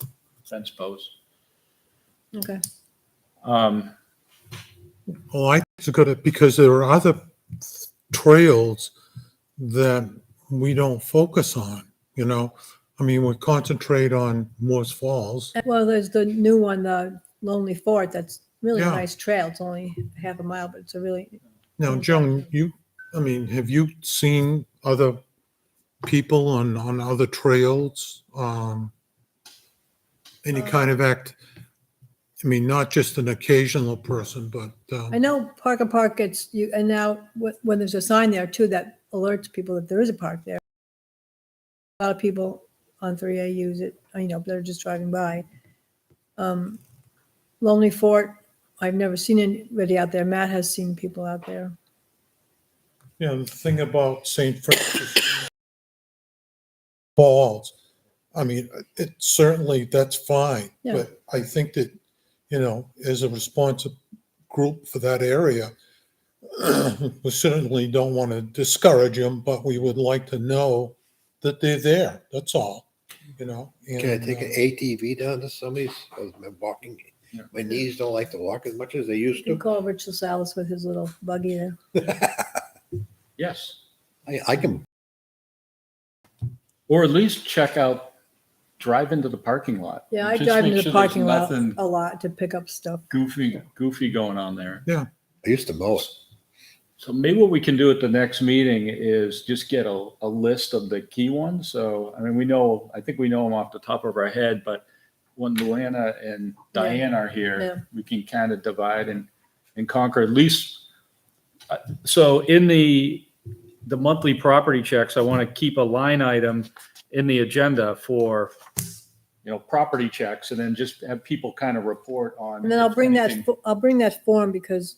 fence post. okay. Well, I think it's good because there are other trails that we don't focus on, I mean, we concentrate on Moores Falls. Well, there's the new one, the Lonely Fort, that's really a Yeah. nice trail. It's only half a mile, but it's a really, Now, Joan, I mean, have you seen other people on other trails? Any kind of act? I mean, not just an occasional person, but, I know Parker Park gets you, and now when there's a sign there too that alerts people that there is a park there. A lot of people on 3A use it, they're just driving by. Lonely Fort, I've never seen anybody out there. Matt has seen people out there. you know, the thing about St. Francis Falls, I mean, it certainly, that's fine. Yeah. But I think that, as a responsive group for that area, we certainly don't want to discourage them, but we would like to know that they're there. That's all, Can I and, take an ATV down to somebody's, I'm walking, my knees don't like to walk as much as they used You to. call Rich LaSalle with his little buggy there. Yes. I can, Or at least check out, drive into the parking lot. Yeah, I Just drive make into the sure parking there's lot nothing a lot to pick up stuff. Goofy going on there. I used to mow it. So maybe what we can do at the next meeting is just get a list of the key ones. So, I mean, I think we know them off the top of our head, but when Luana and Diane are Yeah. here, we can kind of divide and conquer at least. So in the monthly property checks, I want to keep a line item in the agenda for, property checks, and then just have people kind of report on. And then I'll if bring anything- that form because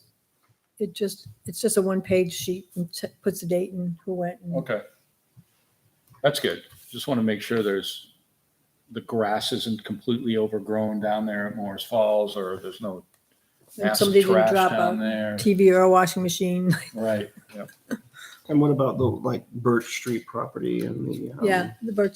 it's just a one-page sheet and puts the date and who went. And Okay. That's good. Just want to make sure the grass isn't completely overgrown down there at Morris Falls, or there's no and massive somebody didn't trash drop down a there. TV or a washing machine. Right. Yep. And what about the Birch Street property and the Yeah, the Birch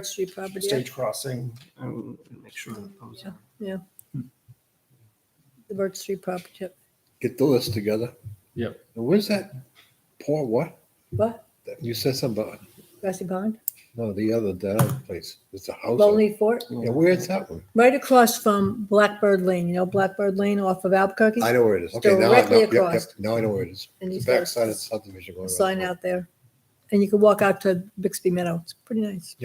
Street property. yeah. stage crossing and make sure that those are. Yeah. The Birch Street property. Yep. Get the list together. Yep. And where's that poor what? What? You said something about, Grassy Pond? no, the other place. It's a house. Lonely Fort? Yeah, where's that one? Right across from Blackbird Lane. You know Blackbird Lane off of Albuquerque? I know where it is. Okay, now I know. Directly Yep, yep. across. Now I know where it is. And The he's got backside of the a subdivision. going sign right. out there. And you can walk out to Bixby Meadow. It's pretty nice.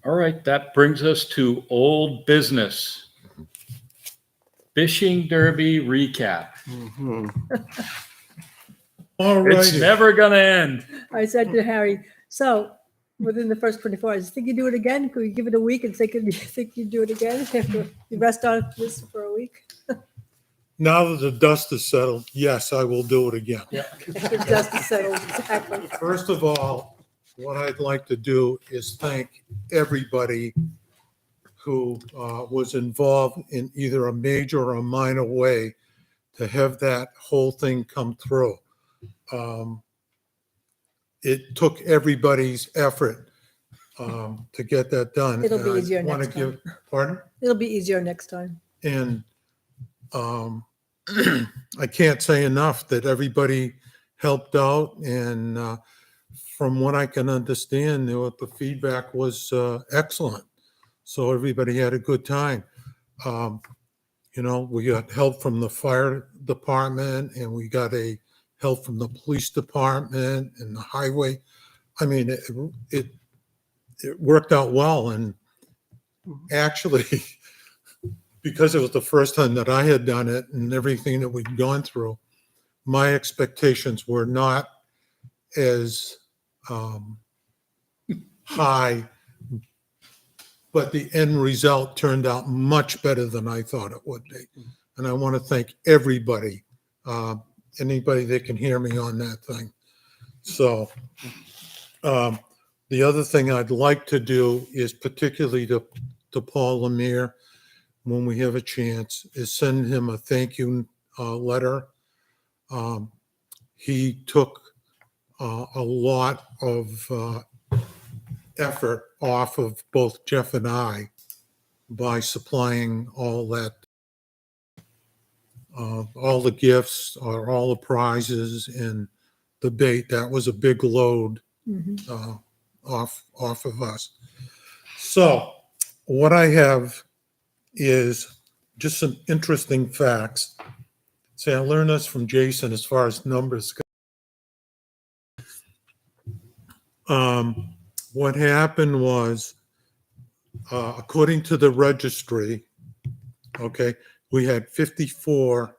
All right. That brings us to old business. Fishing Derby recap. all It's righty. never going to end. I said to Harry, so within the first 24 hours, think you do it again? Could we give it a week and think you do it again? You rest on this for a week? Now that the dust is settled, yes, I will do it again. The dust is settled, exactly. First of all, what I'd like to do is thank everybody who was involved in either a major or a minor way to have that whole thing come through. It took everybody's effort to get that done. It'll be And I easier wanna next time. Pardon? It'll be easier next time. And I can't say enough that everybody helped out, and from what I can understand, the feedback was excellent. So everybody had a good time. We got help from the fire department, and we got help from the police department and the highway. I mean, it worked out well, and actually, because it was the first time that I had done it and everything that we'd gone through, my expectations were not as high, but the end result turned out much better than I thought it would be. And I want to thank everybody, anybody that can hear me on that thing. So the other thing I'd like to do is, particularly to Paul Lemire, when we have a chance, is send him a thank you letter. He took a lot of effort off of both Jeff and I by supplying all that, all the gifts or all the prizes and the bait. That was a big load Mhm. off of us. So what I have is just some interesting facts. See, I learned this from Jason as far as numbers go. What happened was, according to the registry, okay, we had 54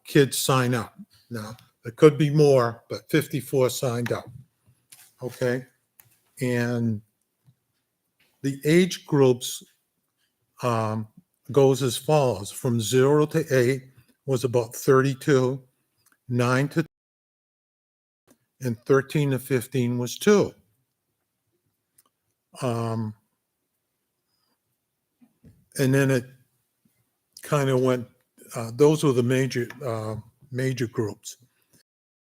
kids sign up. Now, there could be more, but 54 signed up. Okay. And the age groups goes as follows. From 0 to 8 was about 32, 9 to, and 13 to 15 was 2. And then it kind of went, those were the major groups.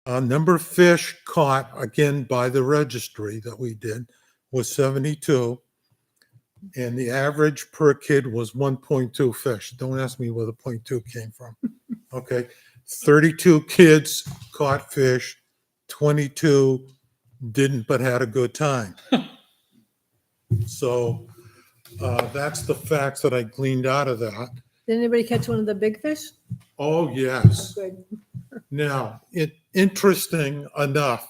Number of fish caught, again, by the registry that we did was 72. And the average per kid was 1.2 fish. Don't ask me where the 0.2 came from. Okay. 32 kids caught fish, 22 didn't, but had a good time. So that's the facts that I gleaned out of that. Did anybody catch one of the big fish? Oh, yes. Good. Now, interesting enough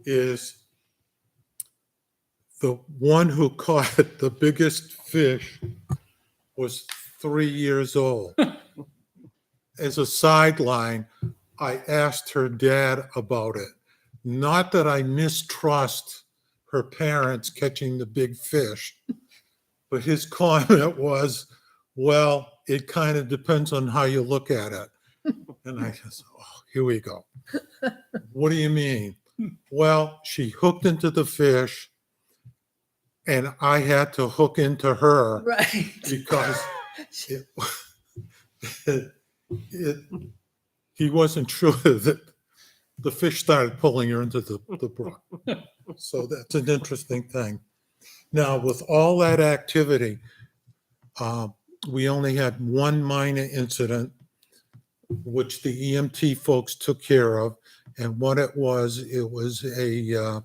is the one who caught the biggest fish was 3 years old. As a sideline, I asked her dad about it. Not that I mistrust her parents catching the big fish, but his comment was, well, it kind of depends on how you look at it. And I said, oh, here we go. What do you mean? Well, she hooked into the fish and I had to hook into her Right. because he wasn't sure that the fish started pulling her into the brook. So that's an interesting thing. Now, with all that activity, we only had one minor incident, which the EMT folks took care of. And what it was a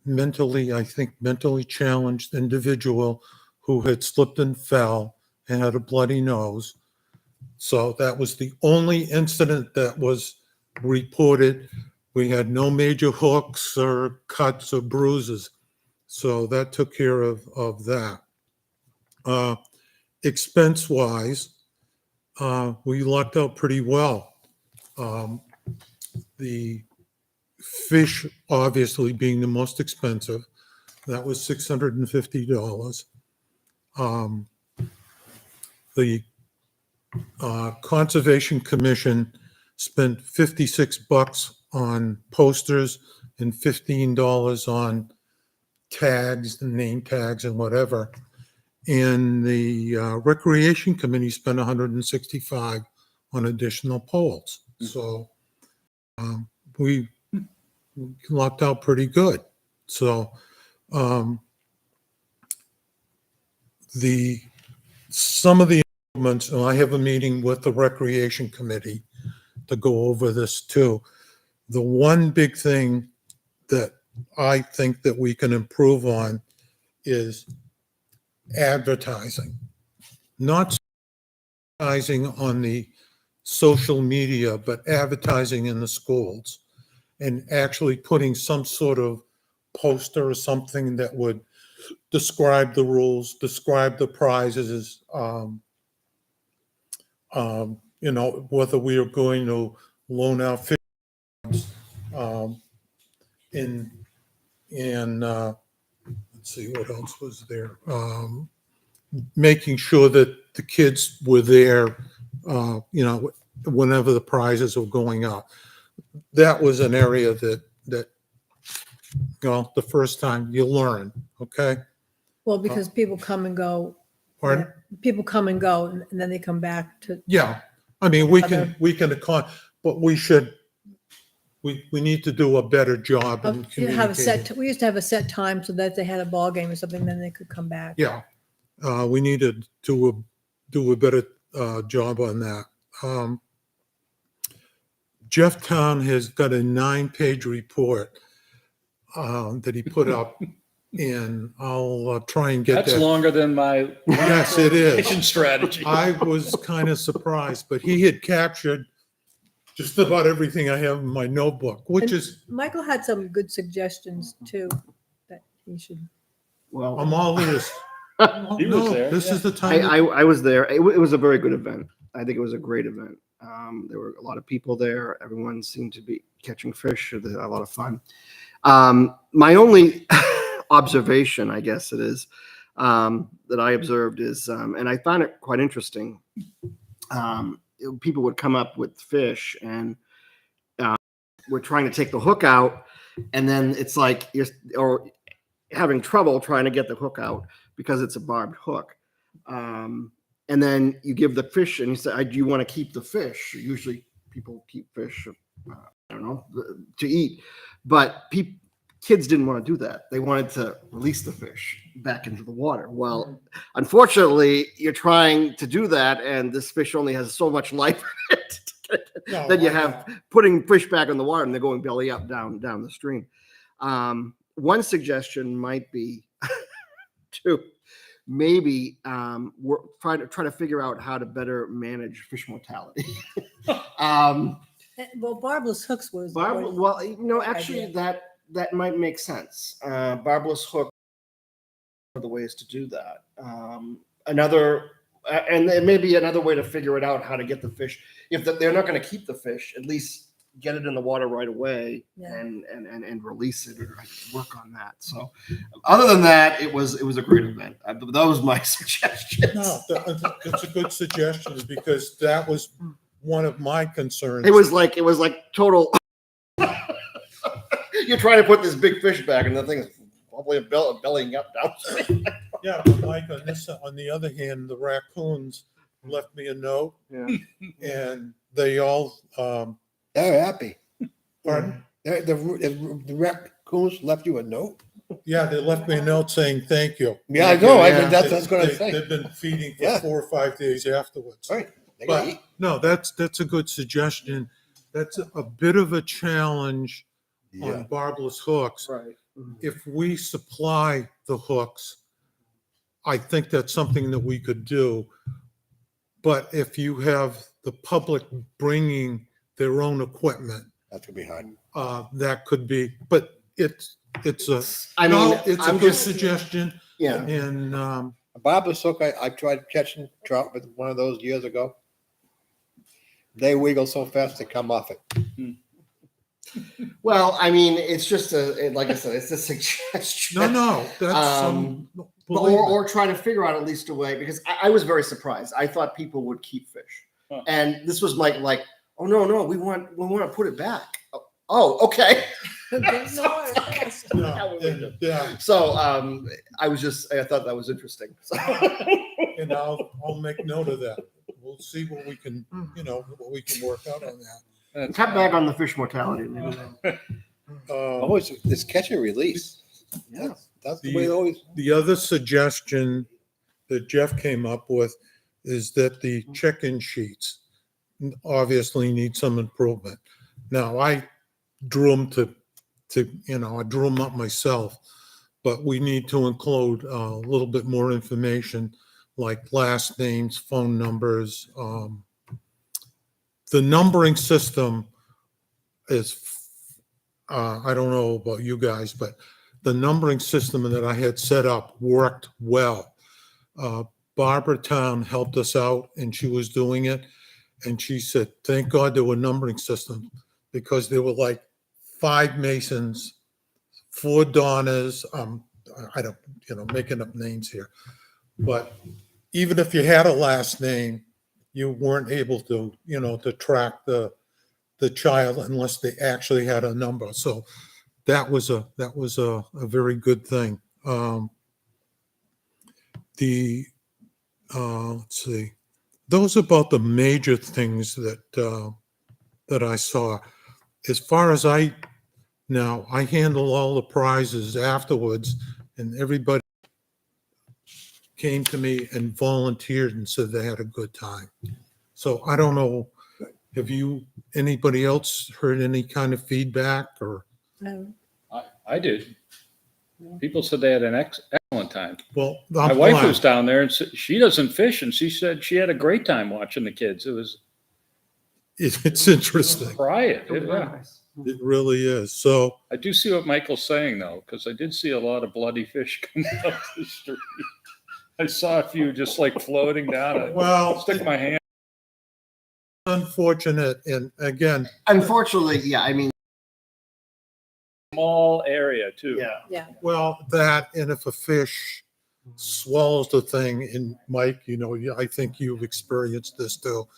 mentally challenged individual who had slipped and fell and had a bloody nose. So that was the only incident that was reported. We had no major hooks or cuts or bruises. So that took care of that. Expense-wise, we lucked out pretty well. The fish, obviously, being the most expensive, that was $650. The Conservation Commission spent $56 on posters and $15 on tags, and name tags and whatever. And the Recreation Committee spent $165 on additional poles. So we lucked out pretty good. So some of the improvements, and I have a meeting with the Recreation Committee to go over this too. The one big thing that I think that we can improve on is advertising. Not advertising on the social media, but advertising in the schools and actually putting some sort of poster or something that would describe the rules, describe the prizes, whether we are going to loan out fish, let's see what else was there. Making sure that the kids were there, whenever the prizes were going up. That was an area that the first time you learn, okay? Well, because people come and go. Pardon? People come and go and then they come back to. Yeah, I mean, we Other- can, but we need to do a better job in You have a set, communicating. we used to have a set time so that if they had a ball game or something, then they could come back. Yeah, we needed to do a better job on that. Jeff Town has got a 9-page report that he put up and I'll try and get That's that. longer than my. Yes, it is. Mission strategy. I was kind of surprised, but he had captured just about everything I have in my notebook, which is, Michael had some good suggestions too, that he should. Well, I'm all ears. He was No, there, this yeah. is the time. I was there. It was a very good event. I think it was a great event. There were a lot of people there. Everyone seemed to be catching fish. They had a lot of fun. My only observation, I guess it is, that I observed is, and I found it quite interesting. People would come up with fish and we're trying to take the hook out, and then it's like you're having trouble trying to get the hook out because it's a barbed hook. And then you give the fish and you say, do you want to keep the fish? Usually people keep fish, I don't know, to eat. But kids didn't want to do that. They wanted to release the fish back into the water. Well, unfortunately, you're trying to do that, and this fish only has so much life in it No, that you I have know. putting fish back in the water, and they're going belly up down the stream. One suggestion might be to maybe try to figure out how to better manage fish mortality. Well, barbless hooks was. Well, actually, idea. that might make sense. Barbless hook are the ways to do that. And there may be another way to figure it out, how to get the fish. If they're not going to keep the fish, at least get it in the water right away and release it or work on that. So, other than that, it was a great event. That was my suggestion. No, that's a good suggestion because that was one of my concerns. It was like total. You're trying to put this big fish back, and the thing is probably bellying up down. Yeah, but Mike, on the other hand, the raccoons left me a note, Yeah. and they all, They're happy. pardon? The raccoons left you a note? Yeah, they left me a note saying thank you. Yeah, I know. Yeah. That's what I was gonna They- say. They've been feeding for Yeah. 4 or 5 days afterwards. Right. They gotta But eat. no, that's a good suggestion. That's a bit of a challenge Yeah. on barbless hooks. Right. If we supply the hooks, I think that's something that we could do. But if you have the public bringing their own equipment, That's gonna be hard. that could be, but it's a, I no, mean, it's a I'm good just suggestion. yeah. And, A barbless hook, I tried catching trout with one of those years ago. They wiggle so fast they come off it. Well, I mean, it's just like I said, it's a suggestion. no, that's, believe me. or trying to figure out at least a way, because I was very surprised. I thought people would keep fish, Huh. and this was like, oh no, we want to put it back. Oh, okay. No, yeah, So I thought that was interesting. So. and I'll make note of that. We'll see what we can, what we can work out on that. Cut back on the fish mortality. Maybe. Always, it's catch and release. Yeah. That's the way it always. The other suggestion that Jeff came up with is that the check-in sheets obviously need some improvement. Now, I drew them I drew them up myself, but we need to include a little bit more information like last names, phone numbers. The numbering system is, I don't know about you guys, but the numbering system that I had set up worked well. Barbara Town helped us out and she was doing it. And she said, thank God there were numbering systems because there were like 5 Masons, 4 Donnas. I don't, making up names here. But even if you had a last name, you weren't able to, to track the child unless they actually had a number. So that was a very good thing. Let's see, those are about the major things that I saw. As far as I handle all the prizes afterwards, and everybody came to me and volunteered and said they had a good time. So I don't know, have anybody else heard any kind of feedback or? Um, I did. People said they had an excellent time. Well, My I'm wife glad. was down there and she doesn't fish, and she said she had a great time watching the kids. It was It's interesting. riot. Yeah. It really is. So, I do see what Michael's saying though, because I did see a lot of bloody fish coming up the street. I saw a few just like floating down. I well, stick my hand. unfortunate. And again, Unfortunately, yeah, I mean, Small area too. Yeah. well, that, and if a fish swallows the thing, and Mike, I think you've experienced this too.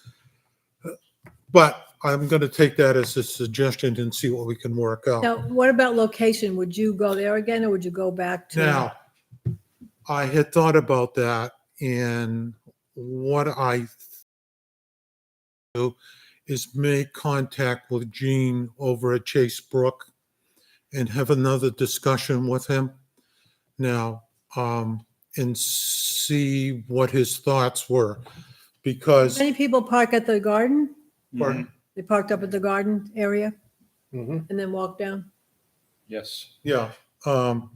But I'm going to take that as a suggestion and see what we can work out. Now, what about location? Would you go there again or would you go back to? Now, I had thought about that, and what I do is make contact with Gene over at Chase Brook and have another discussion with him now, and see what his thoughts were. Because, Many people park at the garden? Pardon? They parked up at the garden area Mhm. and then walked down? Yes. yeah,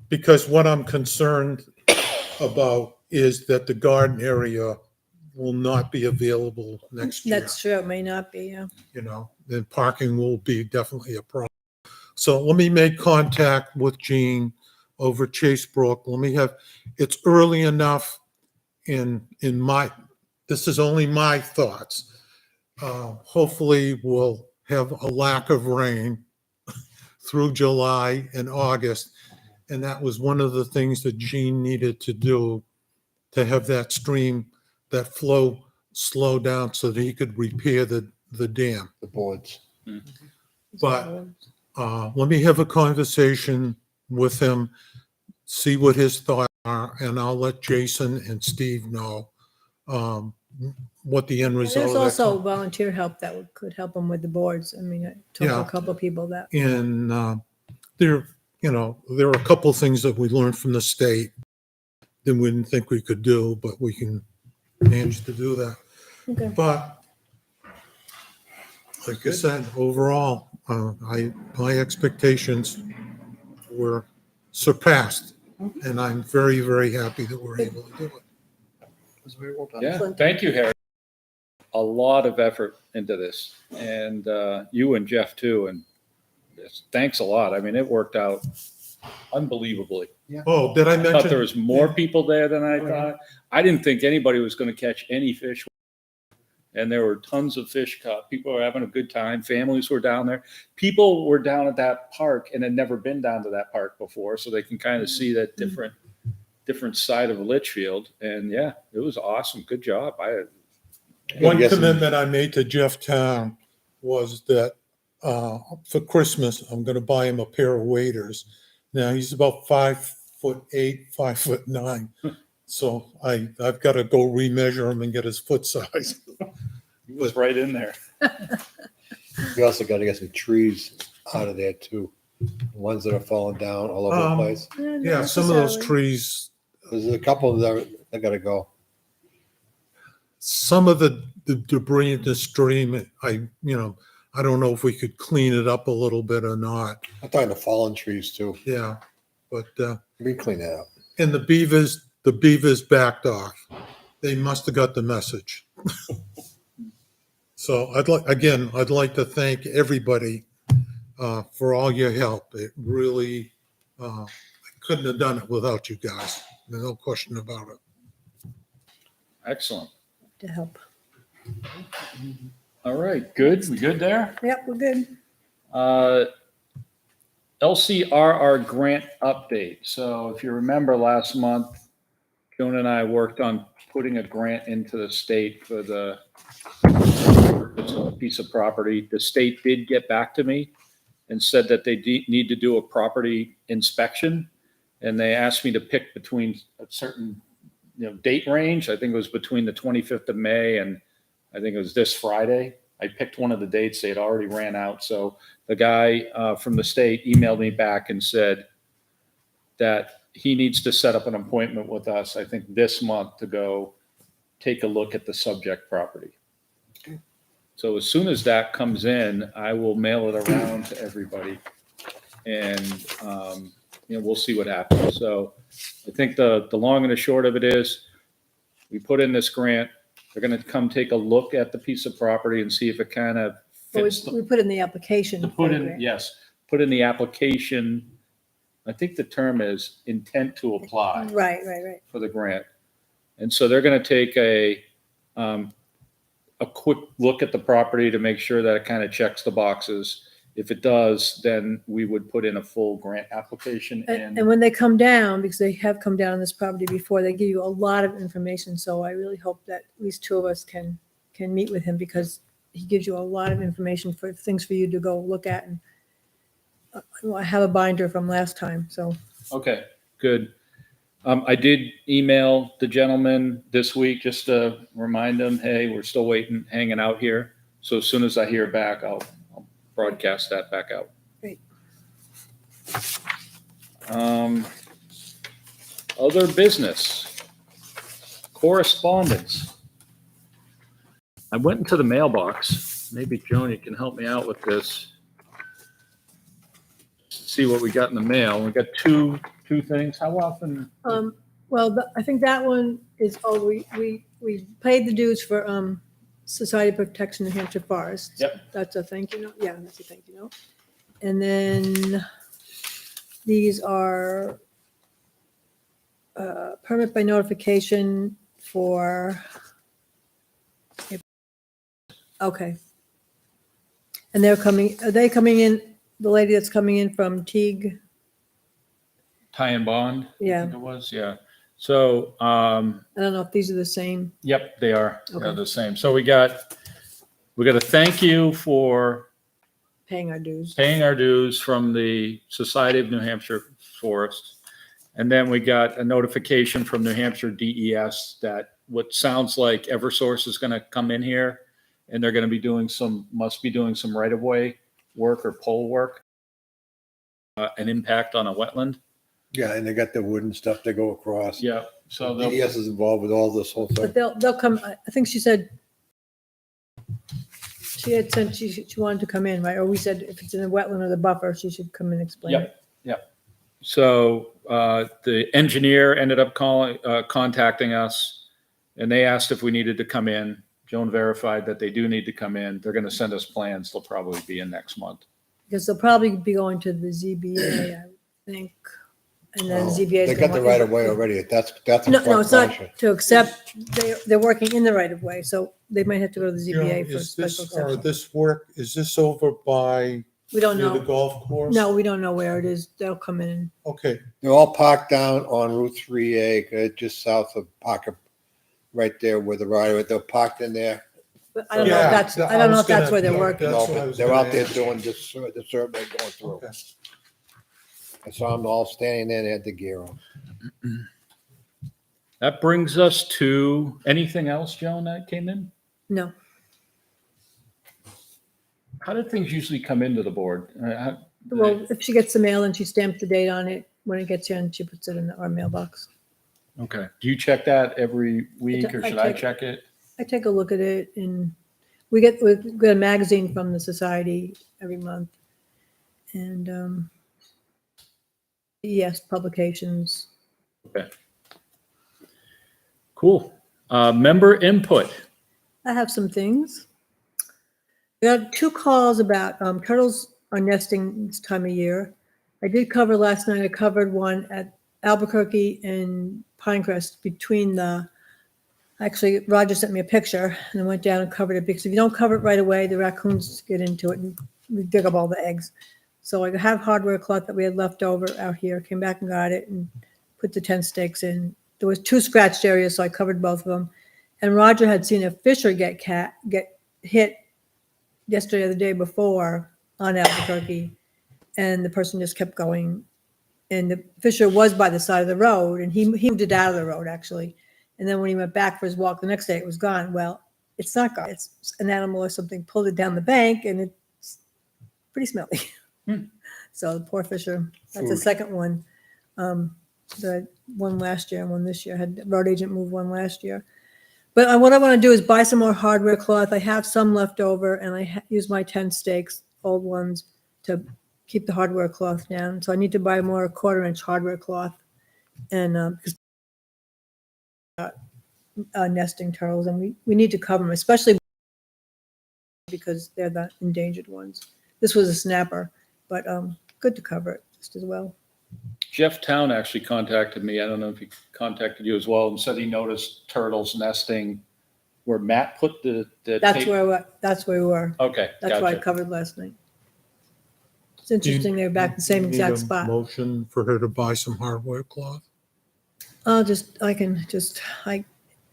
because what I'm concerned about is that the garden area will not be available next year. That's true. It may not be, yeah. Then parking will be definitely a problem. So let me make contact with Gene over Chase Brook. It's early enough in this is only my thoughts. Hopefully we'll have a lack of rain through July and August. And that was one of the things that Gene needed to do to have that stream, that flow slow down so that he could repair the dam. The boards. But let me have a conversation with him, see what his thoughts are, and I'll let Jason and Steve know what the end result There's of that. also volunteer help that could help them with the boards. I mean, I talked to Yeah. a couple of people that. And there are a couple things that we learned from the state that we didn't think we could do, but we can manage to do that. Okay. But like I said, overall, my expectations were surpassed, and I'm very, very happy that we're able to do it. It was very well done. Yeah. Excellent. Thank you, Harry. A lot of effort into this, and you and Jeff too. And thanks a lot. I mean, it worked out unbelievably. Oh, did I I thought mention? there was more people there than I thought. I didn't think anybody was going to catch any fish. And there were tons of fish caught. People were having a good time. Families were down there. People were down at that park and had never been down to that park before, so they can kind of see that different side of Litchfield. And yeah, it was awesome. Good job. One Yes, and- commitment I made to Jeff Town was that for Christmas, I'm going to buy him a pair of waders. Now he's about 5'8", 5'9". So I've got to go remeasure him and get his foot size. He was right in there. We also got to get some trees out of there too. Ones that are falling down all over the place. Yeah, some of those trees, There's a couple that got to go. some of the debris in the stream, I don't know if we could clean it up a little bit or not. I'm talking the fallen trees too. Yeah, but, We can clean that up. and the beavers backed off. They must have got the message. So I'd like to thank everybody for all your help. It really, I couldn't have done it without you guys. There's no question about it. Excellent. To help. All right. Good. We good there? Yep, we're good. LCRR grant update. So if you remember last month, Joan and I worked on putting a grant into the state for the purchase of a piece of property. The state did get back to me and said that they need to do a property inspection. And they asked me to pick between a certain, date range. I think it was between the 25th of May and I think it was this Friday. I picked one of the dates. They had already ran out. So the guy from the state emailed me back and said that he needs to set up an appointment with us, I think this month, to go take a look at the subject property. So as soon as that comes in, I will mail it around to everybody. And we'll see what happens. So I think the long and the short of it is, we put in this grant, they're gonna come take a look at the piece of property and see if it kind of Well, fits. we put in the application. To for put the in, grant. yes, put in the application, I think the term is intent to apply Right. for the grant. And so they're gonna take a quick look at the property to make sure that it kind of checks the boxes. If it does, then we would put in a full grant application And when they come down, because they have come down on this property before, they give you a lot of information. So I really hope that at least two of us can meet with him, because he gives you a lot of information for things for you to go look at. And I have a binder from last time, so. Okay, good. I did email the gentleman this week just to remind him, hey, we're still waiting, hanging out here. So as soon as I hear back, I'll broadcast that back out. Great. Other business, correspondence. I went into the mailbox. Maybe Joan, you can help me out with this. See what we got in the mail. We got two things. How often? Well, I think that one is, we paid the dues for Society of Protection of Hampshire Forest. Yep. That's a thank you note. Yeah, that's a thank you note. And then these are permit by notification for, okay. And are they coming in, the lady that's coming in from Teague? Tie and bond? Yeah. I think it was, yeah. So, I don't know if these are the same. yep, they are. They're Okay. the same. So we got a thank you for Paying our dues. paying our dues from the Society of New Hampshire Forest. And then we got a notification from New Hampshire DES that what sounds like Eversource is going to come in here, and they're going to must be doing some right-of-way work or pole work, an impact on a wetland. Yeah, and they got the wooden stuff to go across. Yeah. So they'll, DES is involved with all this whole But thing. they'll come, I think she said, she had said she wanted to come in, right? Or we said if it's in the wetland or the buffer, she should come and explain it. Yep. So the engineer ended up contacting us, and they asked if we needed to come in. Joan verified that they do need to come in. They're going to send us plans. They'll probably be in next month. Because they'll probably be going to the ZBA, I think. And then Oh, ZBA. They got the right of way already. That's a No, it's not question. to accept, they're working in the right of way, so they might have to go to the You know, ZBA for is special this, or exception. this work, is this over by We don't near the know. golf course? No, we don't know where it is. They'll come in. Okay, They're all parked down on Route 3A, just south of Pocket, right there where the right of way. They're parked in there. But I don't know if Yeah, that's, I I don't know was if that's gonna- where they're yeah, working. that's No, what I but was they're gonna out there ask. doing the survey going through. okay. I saw them all standing there, they had the gear on. That brings us to anything else, Joan, that came in? No, How did things usually come into the board? well, if she gets the mail and she stamps the date on it, when it gets in, she puts it in our mailbox. Okay. Do you check that every week, or I should I check- check it? I take a look at it, and we get a magazine from the society every month. And yes, publications. Okay. Cool. Member input. I have some things. We got 2 calls about turtles are nesting this time of year. I did cover last night. I covered one at Albuquerque and Pinecrest between actually, Roger sent me a picture, and I went down and covered it, because if you don't cover it right away, the raccoons get into it and dig up all the eggs. So I have hardware cloth that we had left over out here, came back and got it and put the tent stakes in. There was 2 scratched areas, so I covered both of them. And Roger had seen a fisher get hit yesterday or the day before on Albuquerque, and the person just kept going. And the fisher was by the side of the road, and he moved it out of the road, actually. And then when he went back for his walk the next day, it was gone. Well, it's not gone. It's an animal or something pulled it down the bank, and it's pretty smelly. So the poor fisher, that's the Food. second one. The one last year and one this year. Had the road agent move one last year. But what I want to do is buy some more hardware cloth. I have some left over, and I use my tent stakes, old ones, to keep the hardware cloth down. So I need to buy more 1/4-inch hardware cloth, and because nesting turtles, and we need to cover them, especially because they're the endangered ones. This was a snapper, but good to cover it just as well. Jeff Town actually contacted me. I don't know if he contacted you as well, and said he noticed turtles nesting where Matt put the That's tape. that's where we were. Okay, That's why I gotcha. covered last night. It's interesting they're back in the same Need exact a spot. Motion for her to buy some hardware cloth.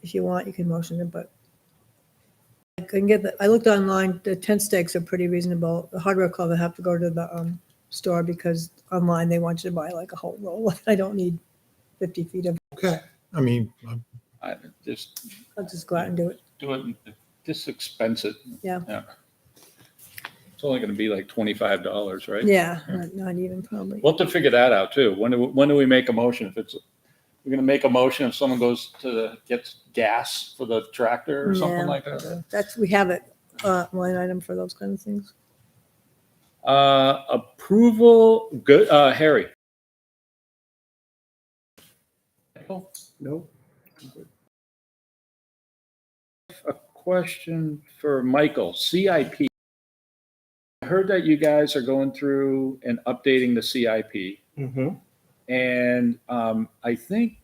If you want, you can motion it, but I couldn't get I looked online, the tent stakes are pretty reasonable. The hardware cloth, I have to go to the store because online they want you to buy like a whole roll. I don't need 50 feet of, Okay, I mean, I just I'll just go out and do it. do it. Just expensive. Yeah. It's only going to be like $25, right? Yeah, not even probably. We'll have to figure that out too. When do we make a motion? If we're going to make a motion if someone goes gets gas for the tractor or something Yeah. like that. We have it, line item for those kind of things. Approval, good, Harry. Michael? No. A question for Michael, CIP. I heard that you guys are going through and updating the CIP. Mm-hmm. And I think,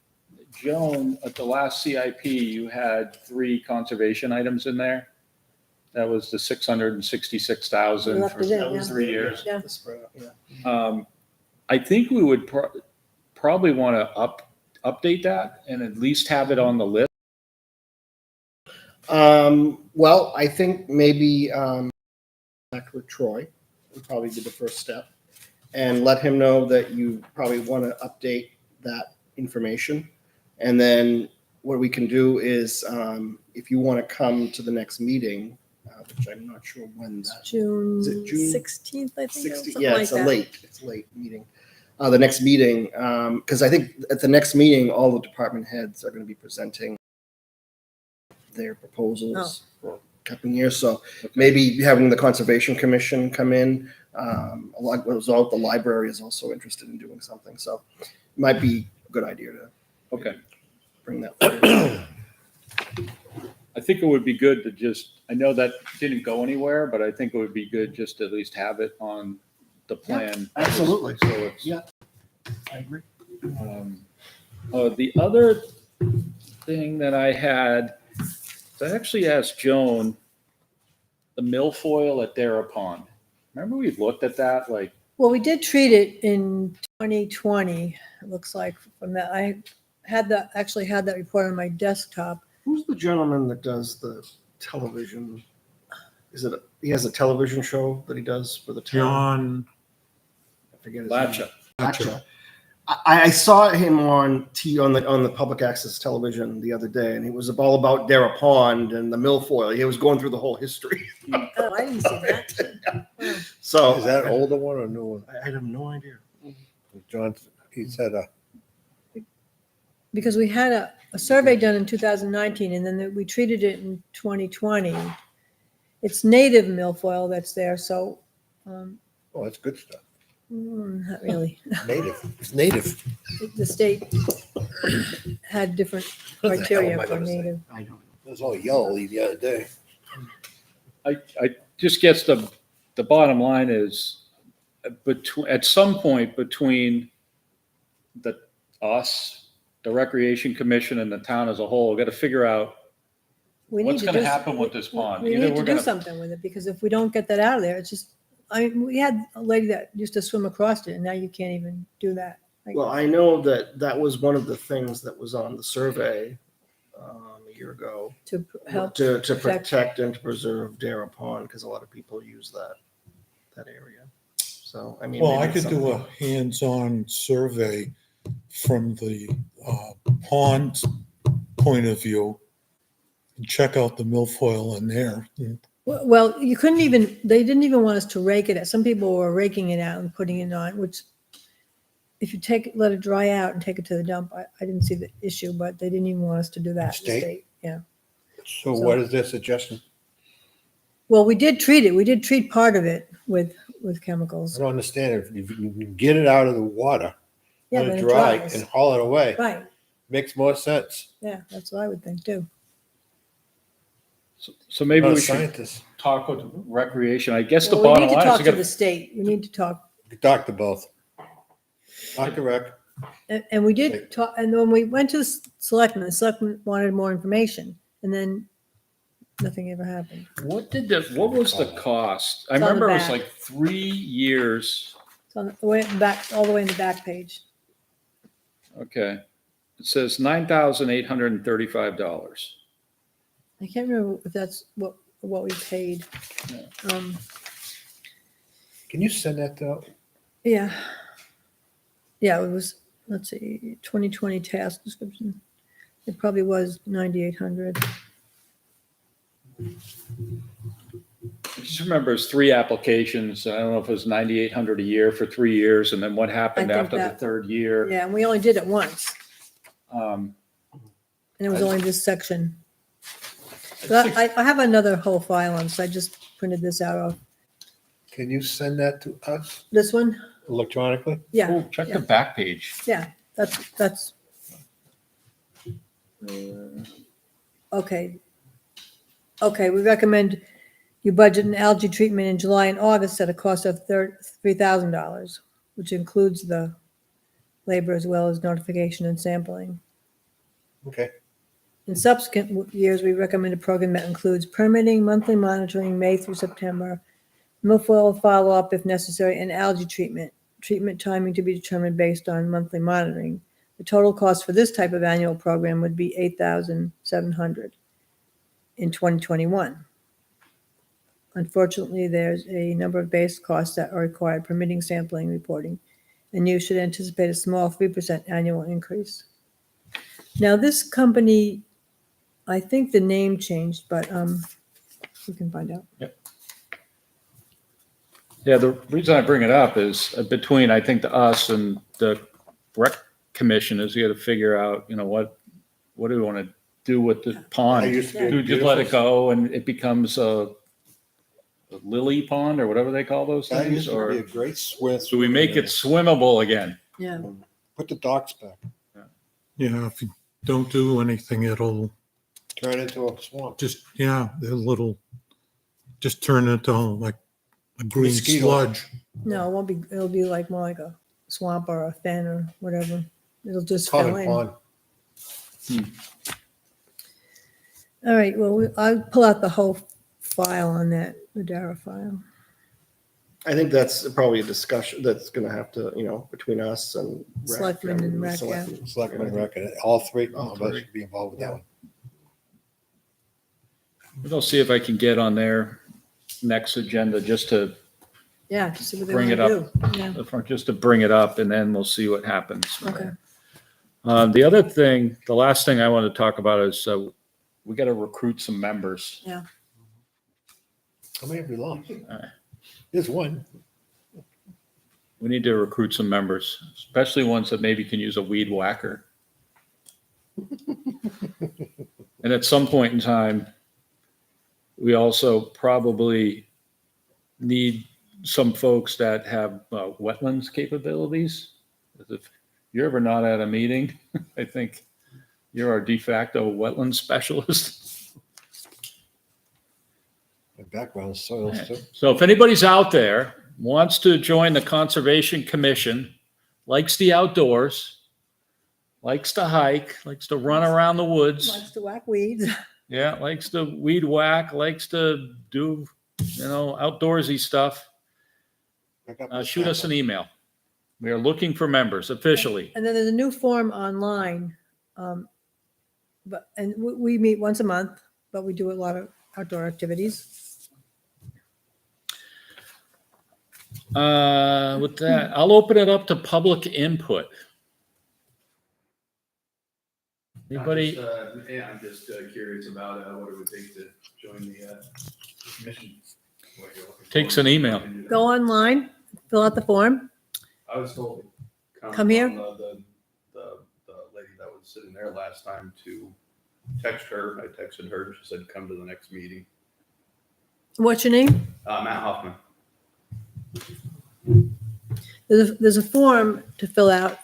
Joan, at the last CIP, you had 3 conservation items in there. That was the 666,000 Left for it in, yeah. 3 years. Yeah. I think we would probably want to update that and at least have it on the list. Well, I think maybe back with Troy would probably be the first step, and let him know that you probably want to update that information. And then what we can do is, if you want to come to the next meeting, which I'm not sure when that June Is it June 16th, I think. 60, something yeah, like it's a that. late meeting. The next meeting, because I think at the next meeting, all the department heads are going to be presenting their proposals for coming year. So maybe having the Conservation Commission come in, a lot was out. The library is also interested in doing something. So it might be a good idea to bring that forward. I think it would be good to just, I know that didn't go anywhere, but I think it would be good just to at least have it on the plan. absolutely. So it's, Yeah. I agree. The other thing that I had, I actually asked Joan, the milfoil at Dara Pond. Remember we looked at that, like, Well, we did treat it in 2020, it looks like from that. I actually had that report on my desktop. Who's the gentleman that does the television? He has a television show that he does for the town? John I forget his Latcha. name. Latcha. I saw him on the public access television the other day, and it was all about Dara Pond and the milfoil. He was going through the whole history. Oh, I didn't see that. Oh. So Is that older one or new one? I have no idea. John, he said, Because we had a survey done in 2019, and then we treated it in 2020. It's native milfoil that's there, so oh, that's good stuff. not really. Native. It's native. The state had different What the hell criteria am I for gonna say? native. I don't know. It was all yellow the other day. I just gets the bottom line is at some point between us, the Recreation Commission and the town as a whole, got to figure out We need what's to going to do- happen with this pond. We Either need to we're do going to, something with it, because if we don't get that out of there, it's just, we had a lady that used to swim across it, and now you can't even do that. Like, Well, I know that was one of the things that was on the survey a year ago to help. to protect and to preserve Dara Pond, because a lot of people use that area. So I mean, Well, I maybe could do a something- hands-on survey from the pond point of view and check out the milfoil in there. Well, you couldn't even, they didn't even want us to rake it. Some people were raking it out and putting it on, which if you let it dry out and take it to the dump, I didn't see the issue, but they didn't even want us to do that. the State? Yeah. So what is their suggestion? Well, we did treat it. We did treat part of it with with I chemicals. don't understand. If you can get it out of the water, Yeah, let then it it dry dries. and haul it away. Right, Makes more sense. yeah, that's what I would think too. So maybe Not a we should scientist. talk with recreation. I guess the Well, we bottom need to line talk is to we the got state. We need to talk, Talk to both. Talk to Rick. and we did talk, and when we went to the selectmen wanted more information, and then nothing ever happened. what was the cost? I It's on the remember it was back. like 3 years. It's on the way back, all the way in the back page. Okay. It says $9,835. I can't remember if that's what we paid. Can you send that out? Yeah. Yeah, it was, let's see, 2020 task description. It probably was 9,800. I just remember it was 3 applications. I don't know if it was 9,800 a year for 3 years, and then what happened I think after the that- third year. Yeah, and we only did it once, Um, and it was I- only this section. But I have another whole file on, so I just printed this out of Can you send that to us this one. electronically? Yeah, Oh, check yeah. the back page. yeah, that's. Okay. Okay, we recommend you budget an algae treatment in July and August at a cost of $3,000, which includes the labor as well as notification and sampling. Okay. In subsequent years, we recommend a program that includes permitting, monthly monitoring, May through September, milfoil follow-up if necessary, and algae treatment. Treatment timing to be determined based on monthly monitoring. The total cost for this type of annual program would be $8,700 in 2021. Unfortunately, there's a number of base costs that are required, permitting, sampling, reporting, and you should anticipate a small 3% annual increase. Now, this company, I think the name changed, but we can find out. Yeah, the reason I bring it up is between, I think, us and the rec commission is you got to figure out, what do we want to do with the That pond? used to be Do we just let it beautiful. go and it becomes a lily pond or whatever they call those That things? used to be a Or great swim. do we make it swimmable again? Yeah. Put the docks back. Yeah, if you don't do anything, it'll Turn it into a swamp. just, yeah, just turn into like a green Mosquito. sludge. No, it won't be, it'll be like more like a swamp or a fen or whatever. It'll just Common fill in. pond. All right, well, I'll pull out the whole file on that, the Dara file. I think that's probably a discussion that's gonna have to, between us and. rec Selectmen and rec, yeah. selectmen. Selectmen record, all three All of us three. should be involved with that one. I'll see if I can get on their next agenda just to Yeah, to see what they Bring want it to do. Yeah, just to bring it up, and then we'll see what happens. from okay. there. The other thing, the last thing I want to talk about is we got to recruit some members. How many have we lost? right. There's one. We need to recruit some members, especially ones that maybe can use a weed whacker. And at some point in time, we also probably need some folks that have wetlands capabilities. If you're ever not at a meeting, I think you're our de facto wetland specialist. My background is soils too. So if anybody's out there, wants to join the Conservation Commission, likes the outdoors, likes to hike, likes to run around the woods, Likes to whack weeds. yeah, likes to weed whack, likes to do, outdoorsy stuff, Pick up the shoot us stack. an email. We are looking for members officially. And then there's a new form online. We meet once a month, but we do a lot of outdoor activities. With that, I'll open it up to public input. Anybody? Yeah, I'm just curious about what it would take to join the commission. What you're looking for. Takes an email. Go online, fill out the form. I was told to Come here? on the lady that was sitting there last time to text her. I texted her. She said, "Come to the next meeting." What's your name? Matt Hoffman. There's a form to fill out.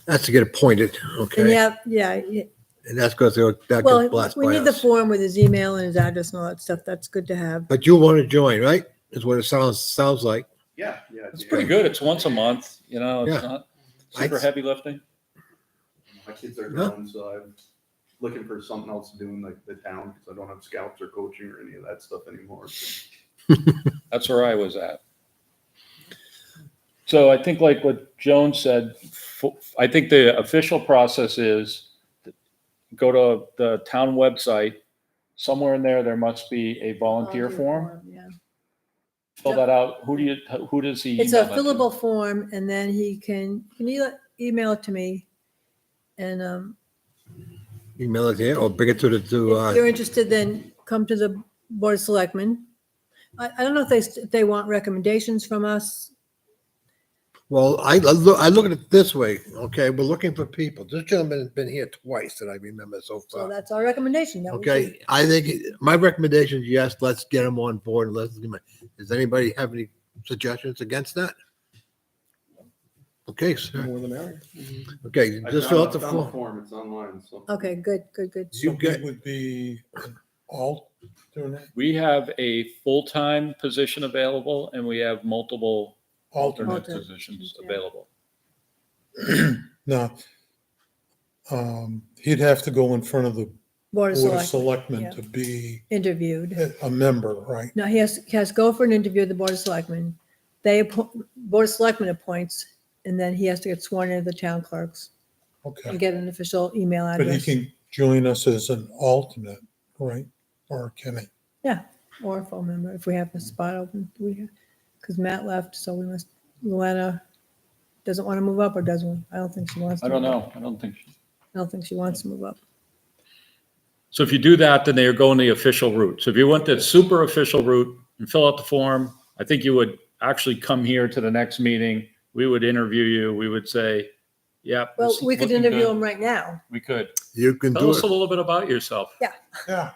That's to get appointed, And okay? yeah. And that's because that gets Well, blessed we by need the us. form with his email and his address and all that stuff. That's good to have. But you want to join, right? Is what it sounds like. Yeah, yeah. It's pretty good. It's once a month, you know, it's Yeah. not super I'd- heavy lifting. My kids are Yeah. grown, so I'm looking for something else to do in the town because I don't have scouts or coaching or any of that stuff anymore. So. That's where I was at. So I think like what Joan said, I think the official process is go to the town website. Somewhere in there must be a volunteer form. Yeah. Fill that out. Who does he It's a email that to? fillable form and then can you email it to me? And Email it here or bring it to if you're interested, then come to the Board of Selectmen. I don't know if they want recommendations from us. well, I look at it this way, okay? We're looking for people. This gentleman has been here twice that I remember so So far. that's our recommendation. That we Okay, should- I think my recommendation is yes, let's get him on board. Does anybody have any suggestions against that? Okay, sir. More the merrier. Okay, I just found- fill out the I found form. form. It's online, so. Okay, good. You get, Would be all doing that? We have a full-time position available and we have multiple alternate Alternate positions yeah. available. No. He'd have to go in front of the Board of Board of Selectmen Selectmen to be interviewed. a member, right? No, he has to go for an interview with the Board of Selectmen. Board of Selectmen appoints, and then he has to get sworn into the town clerks Okay. and get an official email But he address. can join us as an alternate, right? Or can he? Or a phone number if we have a spot open. Because Matt left, so Luana doesn't want to move up or doesn't. I don't think she wants to. I don't move up. know. I don't think. I don't think she wants to move up. So if you do that, then they're going the official route. So if you went the super official route and fill out the form, I think you would actually come here to the next meeting. We would interview you. We would say, yeah. Well, this is we could looking interview good." him right now. We could. you can Tell do us a it. little bit about yourself. Yeah.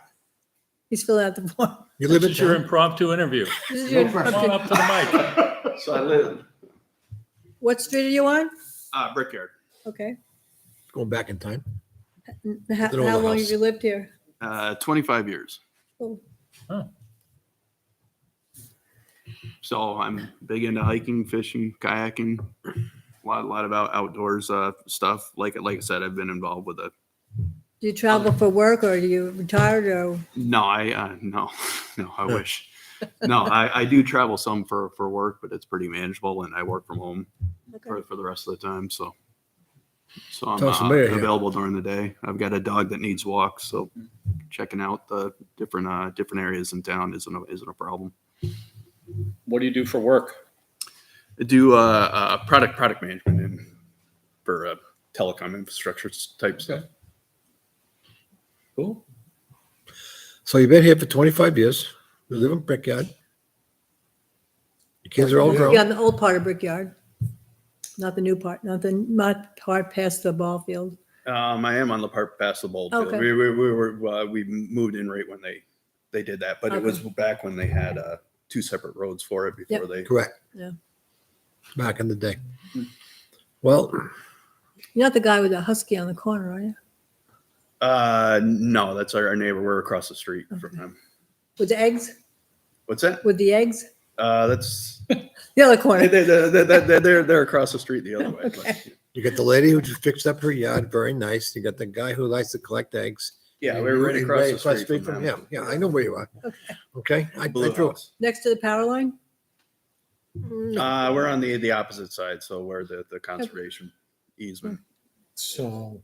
He's filled out the form. You live This in is your town? impromptu interview. This is your- Come on up to the mic. So I live. What street are you on? Brickyard. Okay. Going back in time. How Don't know the long have house. you lived here? 25 years. Oh, So I'm big into hiking, fishing, kayaking, a lot about outdoors stuff. Like I said, I've been involved with it. Do you travel for work or are you retired or? No, no, I wish. No, I do travel some for work, but it's pretty manageable, and I work from home for the rest of the time. So I'm Tell somebody here. available during the day. I've got a dog that needs walks, so checking out the different areas in town isn't a problem. What do you do for work? I do product management and for telecom infrastructure type stuff. Cool. So you've been here for 25 years. You live in Brickyard. Your kids are all grown. Yeah, on the old part of Brickyard, not the new part, not part past the ball field. I am on the part past the bowl field. Okay. We moved in right when they did that, but it was back when they had two separate roads for it before they. Correct. Yeah. Back in the day. Well, You're not the guy with the husky on the corner, are you? No, that's our neighbor. We're across the street from him. With the eggs? What's that? With the eggs? That's The other corner. they're across the street the other way. but- Okay. you got the lady who just fixed up her yard, very nice. You got the guy who likes to collect eggs. Yeah, And we're you- right and across the street from him. him. Yeah, I know where you are. Okay. I Blue drove. house. Next to the power line? We're on the opposite side, so we're the conservation easement. So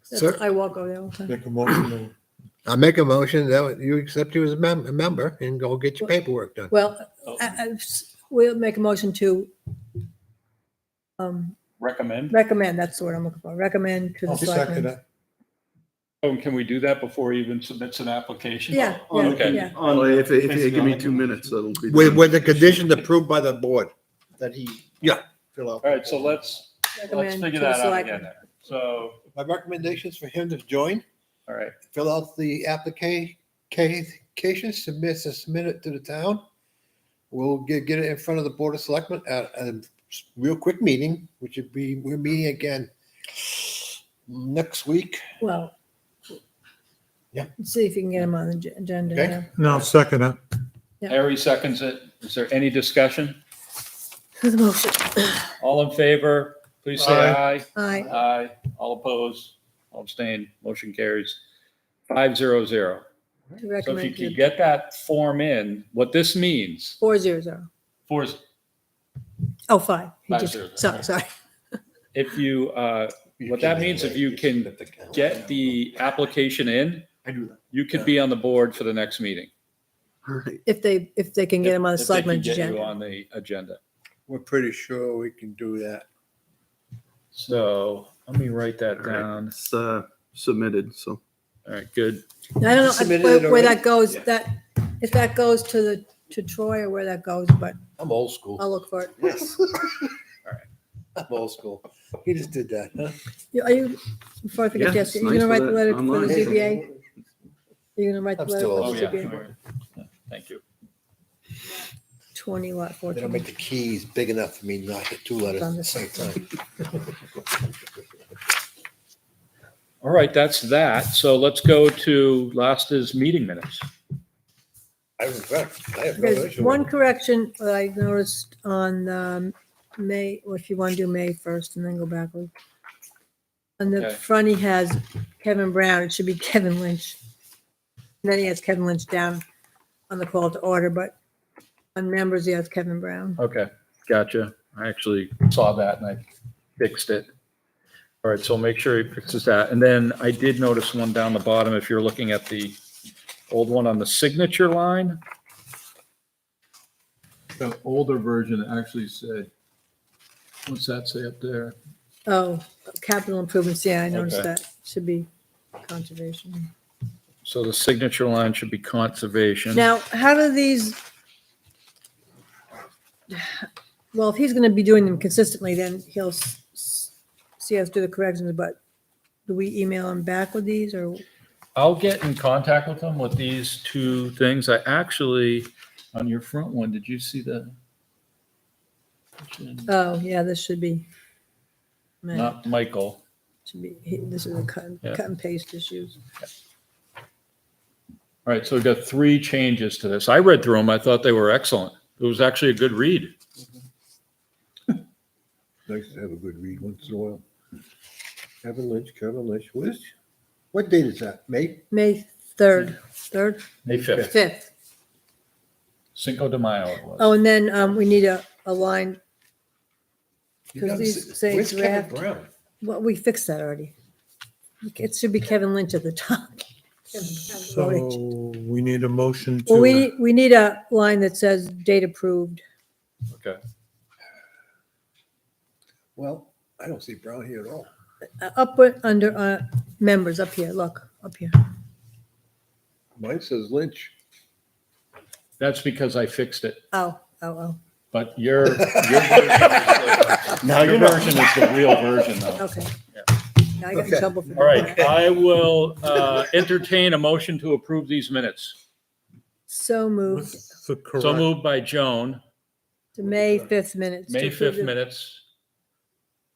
Sir? I walk over there all the time. make a motion to I make a motion that you accept you as a member and go get your paperwork done. Well, we'll make a motion to Recommend. recommend, that's the word I'm looking for, recommend to the I'll second selectmen. it. Oh, can we do that before he even submits an application? Yeah, Oh, yeah, okay. yeah. If you give me 2 minutes, that'll be. With the conditions approved by the board. That he. Yeah. Fill out. All right, so let's Recommend figure to the that out selectmen. again. So, My recommendation is for him to join, all right. fill out the application, submit it to the town. we'll get it in front of the Board of Selectmen at a real quick meeting, which would be, we're meeting again next week. Well. Yeah. See if you can get them on the agenda. Okay. yeah. No, second it. Harry seconds it. Is there any discussion? Who's the motion? All in favor, please say aye. Aye. Aye. All opposed, all abstained, motion carries 500. To So if you recommend could to get that form in, what this means 400. for, Oh, 5. He 500, just, sorry, right. sorry. if you, what that means, if you can get the application in, I do that. you could be on the board for the next meeting. If they can get them on the If they can selectmen's get you agenda. on the agenda. We're pretty sure we can do that. So let me write that down. It's submitted, so. All right, good. I don't know Submitted where it that already? goes, Yeah. if that goes to Troy or where that goes, but I'm old school. I'll look for it. Yes. I'm old school. He just did that, huh? Are you, before I forget, Yeah, Jesse, it's are you gonna nice write the with it letter for the online. ZBA? You're gonna write the I'm letter still for Oh, the yeah. ZBA? Thank you. 20 lot, They 14. don't make the keys big enough for me not to hit 2 letters at the same time. All right, that's that. So let's go to last is meeting minutes. I have no There's issue one with it. correction that I noticed on May, or if you want to do May 1st and then go backward. On the Okay. front, he has Kevin Brown. It should be Kevin Lynch. And then he has Kevin Lynch down on the call to order, but on members, he has Kevin Brown. Okay, gotcha. I actually saw that and I fixed it. All right, so make sure he fixes that. And then I did notice one down the bottom, if you're looking at the old one on the signature line. The older version actually said, what's that say up there? Oh, capital improvements. Yeah, I noticed Okay. that. Should be conservation. So the signature line should be conservation. Now, how do these, well, if he's going to be doing them consistently, then he'll see us do the corrections, but do we email him back with these or? I'll get in contact with them with these two things. I actually, on your front one, did you see the? Oh, yeah, this should be. Man, Not Michael. should be, this is a cut Yeah. and paste issues. All right, so we've got 3 changes to this. I read through them. I thought they were excellent. It was actually a good read. Nice to have a good read once in a while. Kevin Lynch, what date is that? May? May 3rd, 3rd, May 5th, 5th. Cinco de Mayo it was. Oh, and then we need a line, You Because gotta these see- say Where's Kevin draft. Brown? well, we fixed that already. It should be Kevin Lynch at the top. Kevin Lynch. So we need a motion Well, to, we need a line that says date approved. Okay. Well, I don't see Brown here at all. Up under members, up here, look, up here. Mine says Lynch. That's because I fixed it. Oh. But your version is the real version though. Okay. Yeah. Now I got in Okay. trouble for All right, that. I will entertain a motion to approve these minutes. So moved. with the correct. So moved by Joan, To May 5th minutes. May to approve 5th the- minutes.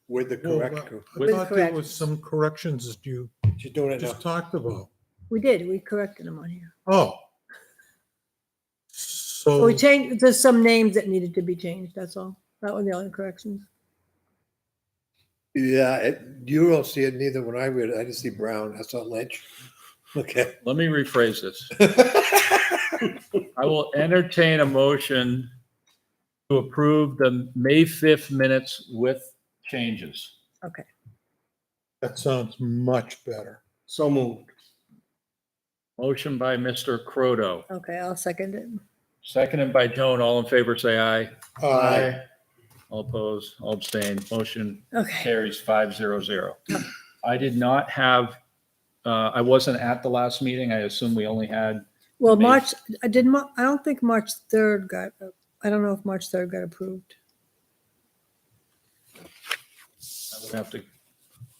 With the Well, correct. I With thought there was corrections. some corrections that you She's doing it now. just talked about. We did, we corrected them on here. Oh. So So, we changed, there's some names that needed to be changed, that's all. That was the only corrections. Yeah, you don't see it neither when I read it. I just see Brown. That's not Lynch. Okay. Let me rephrase this. I will entertain a motion to approve the May 5th minutes with changes. Okay. that sounds much better. So moved. Motion by Mr. Croto, Okay, I'll second it. seconded by Joan. All in favor, say aye. Aye. All opposed, all abstained. Motion Okay. carries 500. I did not have, I wasn't at the last meeting. I assume we only had, Well, May- March, I don't think March 3rd I don't know if March 3rd got approved. I would have to,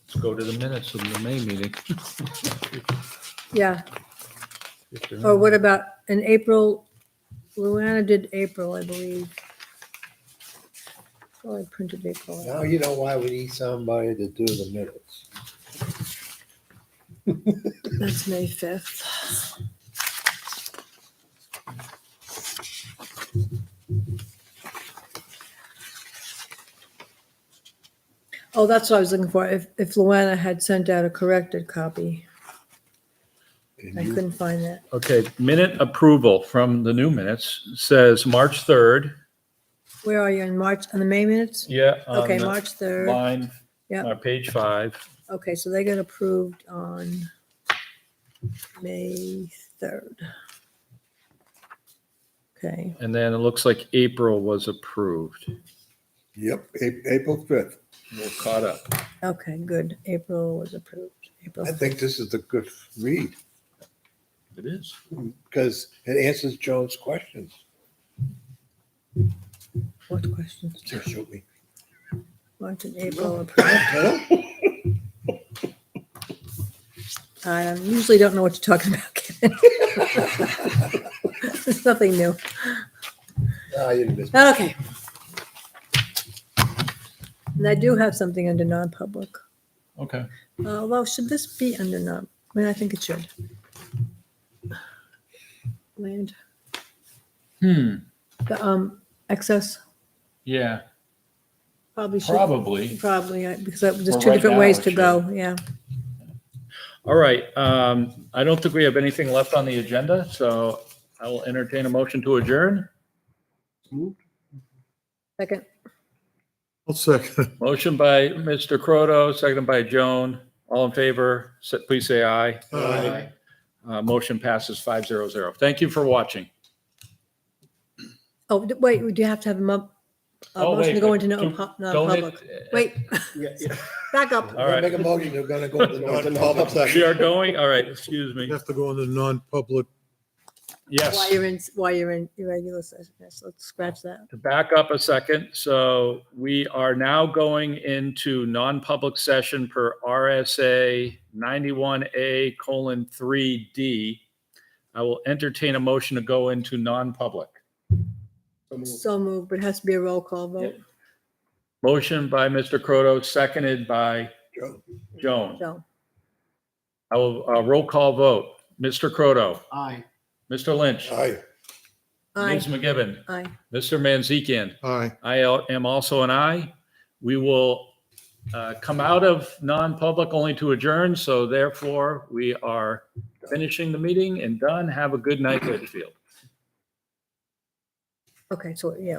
let's go to the minutes of the May meeting. Yeah, or what about in April? Luana did April, I believe. Oh, I printed April. Now you know why we need somebody to do the minutes. That's May 5th. Oh, that's what I was looking for. If Luana had sent out a corrected copy, And I you- couldn't find that. Okay, minute approval from the new minutes says March 3rd. Where are you in March, on the May minutes? Yeah. on Okay, the March 3rd. Line, Yep. page 5. Okay, so they got approved on May 3rd. Okay, And then it looks like April was approved. Yep, April 5th. We're caught up. okay, good. April was approved. April. I think this is a good read It is. because it answers Joan's questions. What questions? Just shoot me. March and April approved. I usually don't know what you're talking about, Kevin. It's nothing new. Ah, you didn't miss. Okay. And I do have something under non-public. Okay. Well, should this be under non? I mean, I think it should. Land, the excess, Yeah, probably should. probably. Because there's For two right different now, ways it to should. go, yeah. All right. I don't think we have anything left on the agenda, so I will entertain a motion to adjourn. Second, I'll second. Motion by Mr. Croto, seconded by Joan. All in favor, please say aye. Aye. Motion passes 500. Thank you for watching. oh, wait, do you have to have a Oh, motion to wait, go into don't non-public? it- Wait, back up. All right. Make a motion, they're gonna go to the non-public. We are going, all right, excuse You me. have to go into non-public. Yes. While you're in irregular session, yes, let's scratch that. To back up a second, so we are now going into non-public session per RSA 91A:3D. I will entertain a motion to go into non-public. So moved, but it has to be a roll call vote, Motion by Mr. Croto, seconded by Joe. Joan. so. I will, roll call vote. Mr. Croto, Aye. Mr. Lynch, Aye. Ms. Aye, McGibbon, aye. Mr. Manzikian. Aye. I am also an aye. We will come out of non-public only to adjourn, so therefore we are finishing the meeting and done. Have a good night, Litchfield. Okay, so, yeah.